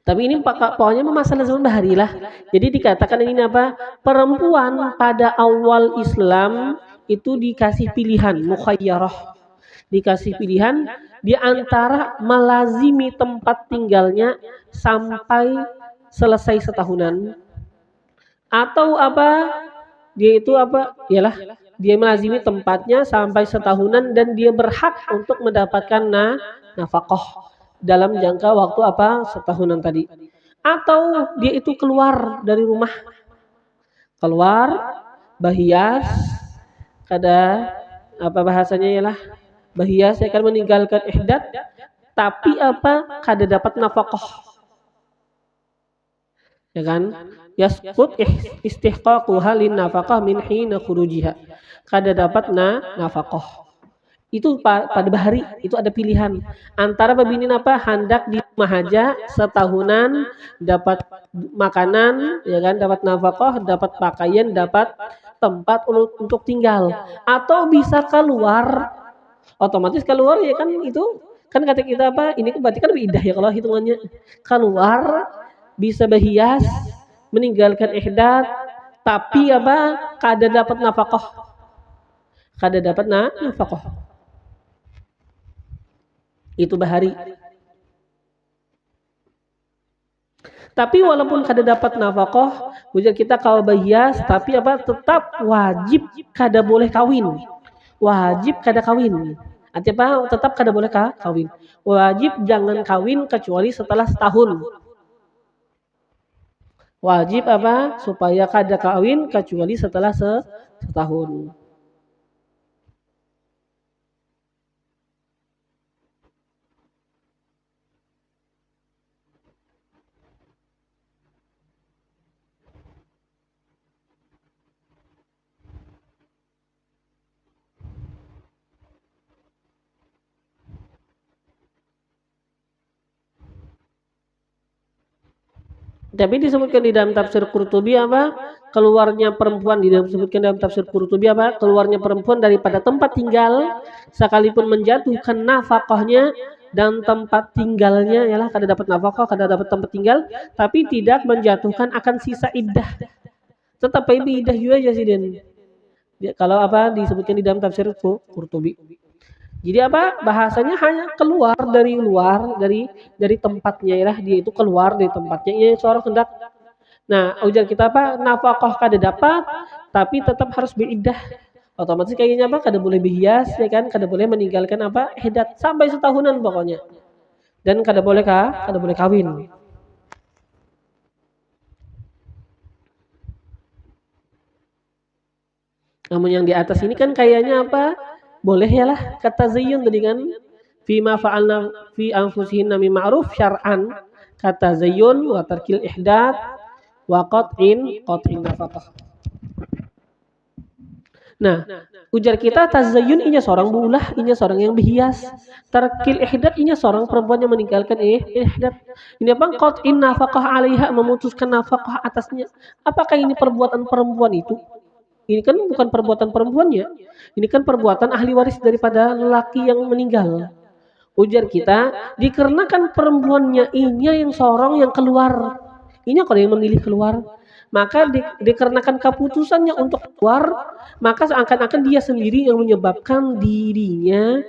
Tapi ini pokoknya masalah zaman bahari lah. Jadi dikatakan ini apa? Perempuan pada awal Islam itu dikasih pilihan, mukhayyarah. Dikasih pilihan di antara melazimi tempat tinggalnya sampai selesai setahunan, atau apa? Dia itu apa? Ialah dia melazimi tempatnya sampai setahunan dan dia berhak untuk mendapatkan nafkah dalam jangka waktu apa? Setahunan tadi. Atau dia itu keluar dari rumah, keluar bahias, kada apa bahasanya ialah bahias akan meninggalkan ihdat, tapi apa? Kada dapat nafkah, ya kan? Yasqut istihqaquha lin nafaqah min hina khurujiha. Kada dapat nafkah. Itu pada bahari itu ada pilihan antara babinin apa? Hendak di rumah aja setahunan, dapat makanan, ya kan, dapat nafkah, dapat pakaian, dapat tempat untuk tinggal, atau bisa keluar. Otomatis keluar ya kan, itu kan kata kita apa? Ini berarti kan lebih indah ya kalau hitungannya. Keluar bisa berhias, meninggalkan ihdat, tapi apa? Kada dapat nafkah. Kada dapat nafkah. Itu bahari. Tapi walaupun kada dapat nafkah, ujar kita kalau berhias, tapi apa? Tetap wajib kada boleh kawin. Wajib kada kawin. Artinya apa? Tetap kada boleh kawin. Wajib jangan kawin kecuali setelah setahun. Wajib apa? Supaya kada kawin kecuali setelah setahun. Tapi disebutkan di dalam tafsir Qurtubi apa? Keluarnya perempuan disebutkan dalam tafsir Qurtubi apa? Keluarnya perempuan daripada tempat tinggal sekalipun menjatuhkan nafkahnya dan tempat tinggalnya, ialah kada dapat nafkah, kada dapat tempat tinggal, tapi tidak menjatuhkan akan sisa iddah. Tetap ini iddah juga aja sih Den. Kalau apa disebutkan di dalam tafsir Qurtubi. Jadi apa? Bahasanya hanya keluar dari tempatnya, ya, dia itu keluar dari tempatnya, ya seorang hendak. Nah, ujar kita apa? Nafkah kada dapat, tapi tetap harus beriddah. Otomatis kayaknya apa? Kada boleh berhias, ya kan? Kada boleh meninggalkan apa? Ihdat sampai setahunan pokoknya. Dan kada boleh kawin. Namun yang di atas ini kan kayaknya apa? Boleh ya lah, kata zayyun tadi kan, fima fa'alna fi anfusihinna min ma'ruf syar'an, kata zayyun wa tarkil ihdat wa qat'in nafaqah. Nah, ujar kita tazayyun inya seorang bulah, inya seorang yang berhias. Tarkil ihdat inya seorang perempuan yang meninggalkan ihdat. Ini apa? Qat'in nafaqah 'alaiha, memutuskan nafkah atasnya. Apakah ini perbuatan perempuan itu? Ini kan bukan perbuatan perempuannya. Ini kan perbuatan ahli waris daripada lelaki yang meninggal. Ujar kita, dikarenakan perempuannya ini yang seorang yang keluar. Ini kalau yang memilih keluar. Maka dikarenakan keputusannya untuk keluar, maka seakan-akan dia sendiri yang menyebabkan dirinya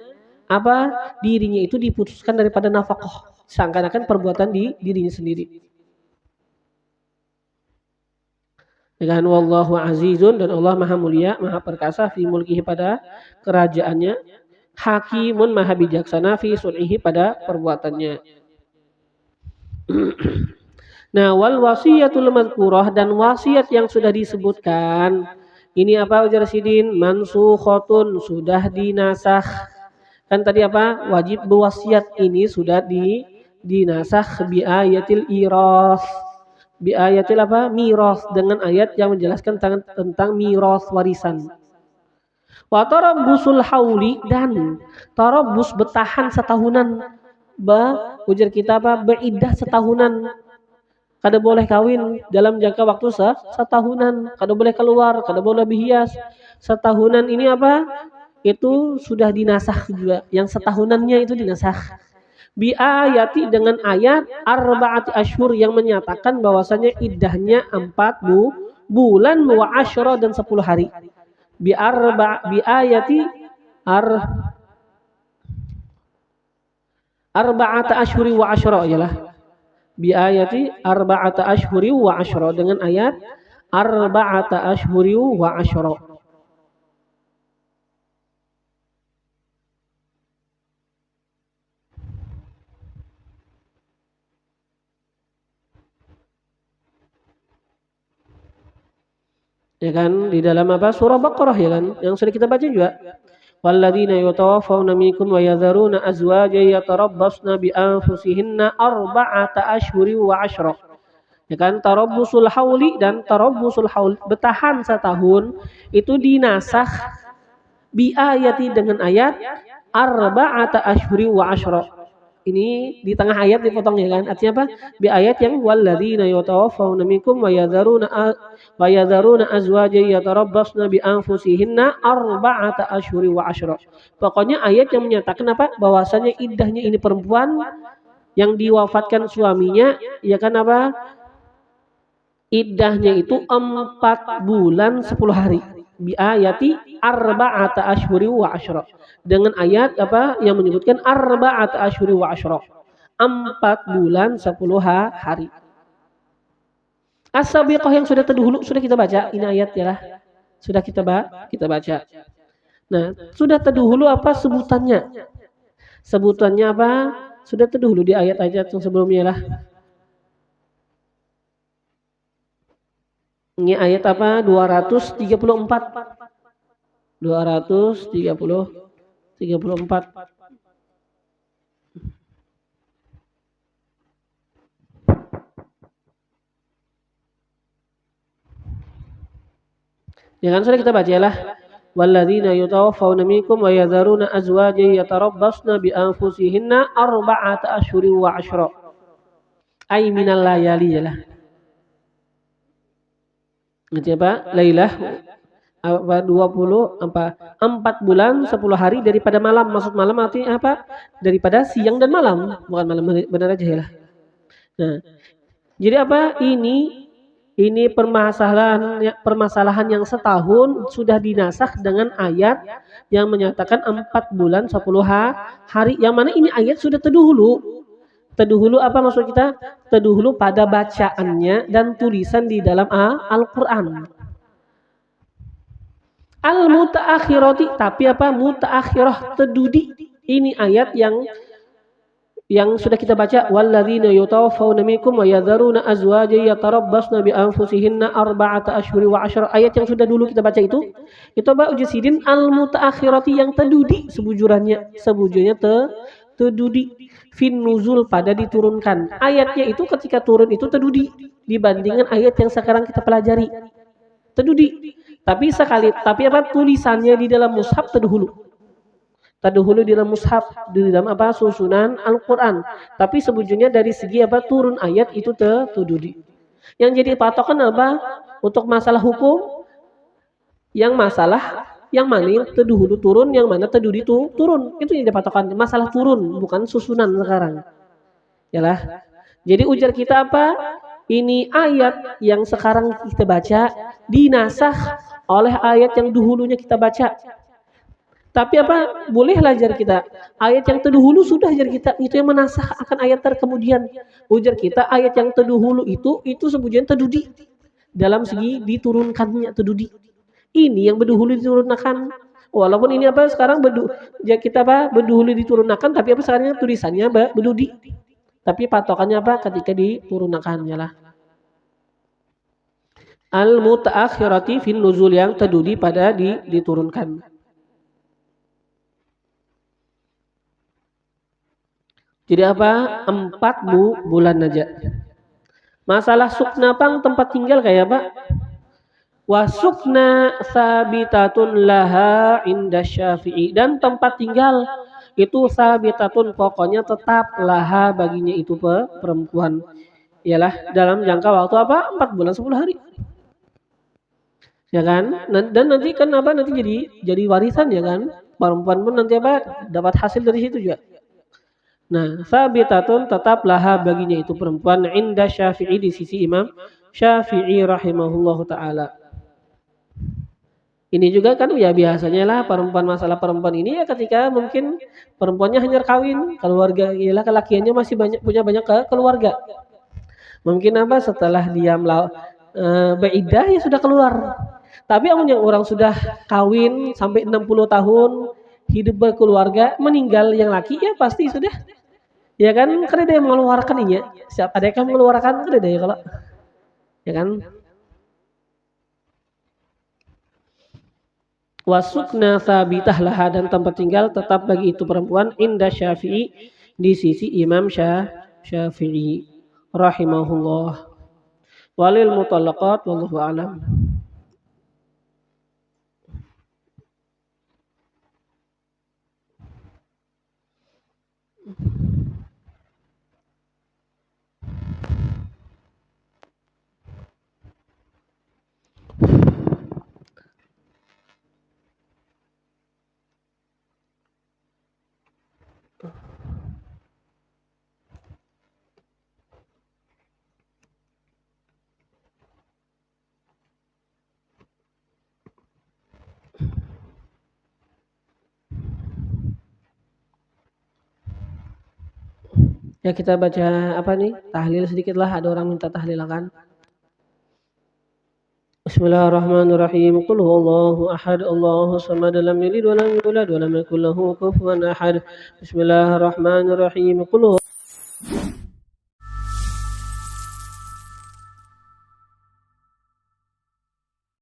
itu diputuskan daripada nafkah. Seakan-akan perbuatan di dirinya sendiri. Dengan wallahu azizun, dan Allah maha mulia, maha perkasa fi mulkihi pada kerajaannya, hakimun maha bijaksana fi sun'ihi pada perbuatannya. Nah, wal wasiyatul madhkurah, dan wasiat yang sudah disebutkan ini apa ujar Sidin? Mansukhatun, sudah dinasakh. Kan tadi apa? Wajib berwasiat ini sudah dinasakh bi ayatil iras. Bi ayatil apa? Miras, dengan ayat yang menjelaskan tentang miras warisan. Wa tarabbusul hauli, dan tarabbus bertahan setahunan. ujar kita apa? Beriddah setahunan. Kada boleh kawin dalam jangka waktu setahunan, kada boleh keluar, kada boleh berhias. Setahunan ini apa? Itu sudah dinasakh juga. Yang setahunannya itu dinasakh. Bi ayati dengan ayat arba'ati asyhur yang menyatakan bahwasanya iddahnya 4 bulan wa asyra dan 10 hari. Bi ayati arba'ata asyhuri wa asyra ialah bi ayati arba'ata asyhuri wa asyra dengan ayat arba'ata asyhuri wa asyra. Ya kan di dalam apa surah Baqarah ya kan yang sudah kita baca juga. Walladzina yatawaffawna minkum wa yadharuna azwajan yatarabbasna bi anfusihinna arba'ata asyhuri wa asyra. Ya kan tarabbusul hauli dan tarabbusul haul bertahan setahun itu dinasakh bi ayati dengan ayat arba'ata asyhuri wa asyra. Ini di tengah ayat dipotong ya kan. Artinya apa? Bi ayat yang walladzina yatawaffawna minkum wa yadharuna azwajan yatarabbasna bi anfusihinna arba'ata asyhuri wa asyra. Pokoknya ayat yang menyatakan apa? Bahwasanya iddahnya ini perempuan yang diwafatkan suaminya ya kan apa? Iddahnya itu 4 bulan 10 hari. Bi ayati arba'ata asyhuri wa asyra. Dengan ayat apa yang menyebutkan arba'ata asyhuri wa asyra. 4 bulan 10 hari. As-sabiqah yang sudah terdahulu sudah kita baca, ini ayat ya lah. Sudah kita baca. Nah, sudah terdahulu apa sebutannya? Sebutannya apa? Sudah terdahulu di ayat-ayat yang sebelumnya lah. Ini ayat apa? 234. Ya kan sudah kita baca lah. Walladzina yatawaffawna minkum wa yadharuna azwajan yatarabbasna bi anfusihinna arba'ata asyhuri wa asyra. Ay minal layali ya lah. Ngerti apa? Lailah apa 20 apa 4 bulan 10 hari daripada malam. Maksud malam artinya apa? Daripada siang dan malam, bukan malam benar aja ya lah. Nah, jadi apa? Ini permasalahan yang setahun sudah dinasakh dengan ayat yang menyatakan 4 bulan 10 hari. Yang mana ini ayat sudah terdahulu. Terdahulu apa maksud kita? Terdahulu pada bacaannya dan tulisan di dalam Al-Quran. Al-mutaakhirati, tapi apa? Mutaakhirah terdudi. Ini ayat yang sudah kita baca. Walladzina yatawaffawna minkum wa yadharuna azwajan yatarabbasna bi anfusihinna arba'ata asyhuri wa asyra. Ayat yang sudah dulu kita baca itu Pak Ujisidin al-mutaakhirati yang terdudi sebujurnya terdudi fin nuzul pada diturunkan. Ayatnya itu ketika turun itu terdudi dibandingkan ayat yang sekarang kita pelajari. Terdudi. Tapi apa tulisannya di dalam mushaf terdahulu. Terdahulu di dalam mushaf, di dalam apa susunan Al-Qur'an. Tapi sebujurnya dari segi apa turun ayat itu terdudi. Yang jadi patokan apa? Untuk masalah hukum yang mana yang terdahulu turun, yang mana terdudi turun. Itu yang dipatokan. Masalah turun, bukan susunan sekarang. Yalah. Jadi ujar kita apa? Ini ayat yang sekarang kita baca dinasakh oleh ayat yang dahulunya kita baca. Tapi apa? Bolehlah jar kita. Ayat yang terdahulu sudah jar kita. Itu yang menasakh akan ayat terkemudian. Ujar kita ayat yang terdahulu itu sebujurnya terdudi. Dalam segi diturunkannya terdudi. Ini yang berdahulu diturunkan. Walaupun ini apa sekarang kita apa berdahulu diturunkan, tapi apa sekarang tulisannya berdudi. Tapi patokannya apa ketika diturunkannya lah. Al-mutaakhirati fil nuzul yang terdudi pada diturunkan. Jadi apa? 4 bulan aja. Masalah sukna pang tempat tinggal kayak apa? Wasukna sabitatun laha inda Syafi'i, dan tempat tinggal itu sabitatun, pokoknya tetap laha baginya itu perempuan, ialah dalam jangka waktu apa? 4 bulan 10 hari. Ya kan? Dan nanti kan apa? Nanti jadi warisan ya kan? Perempuan pun nanti apa? Dapat hasil dari situ juga. Nah, sabitatun tetap laha baginya itu perempuan inda Syafi'i di sisi Imam Syafi'i rahimahullahu taala. Ini juga kan ya biasanya lah masalah perempuan ini ya ketika mungkin perempuannya hanya kawin, keluarga ialah kelakiannya masih punya banyak keluarga. Mungkin apa setelah dia beriddah ya sudah keluar. Tapi yang orang sudah kawin sampai 60 tahun, hidup berkeluarga, meninggal yang laki ya pasti sudah. Ya kan ada yang mengeluarkan ini ya. Siapa ada yang mengeluarkan ada ya kalau. Ya kan? Wasukna sabitah laha dan tempat tinggal tetap bagi itu perempuan inda Syafi'i di sisi Imam Syafi'i rahimahullah. Walil mutallaqat wallahu a'lam. Ya kita baca apa nih? Tahlil sedikit lah, ada orang minta tahlilakan. Bismillahirrahmanirrahim. Qul huwallahu ahad, Allahu samad, lam yalid wa lam yulad wa lam yakul lahu kufuwan ahad. Bismillahirrahmanirrahim. Qul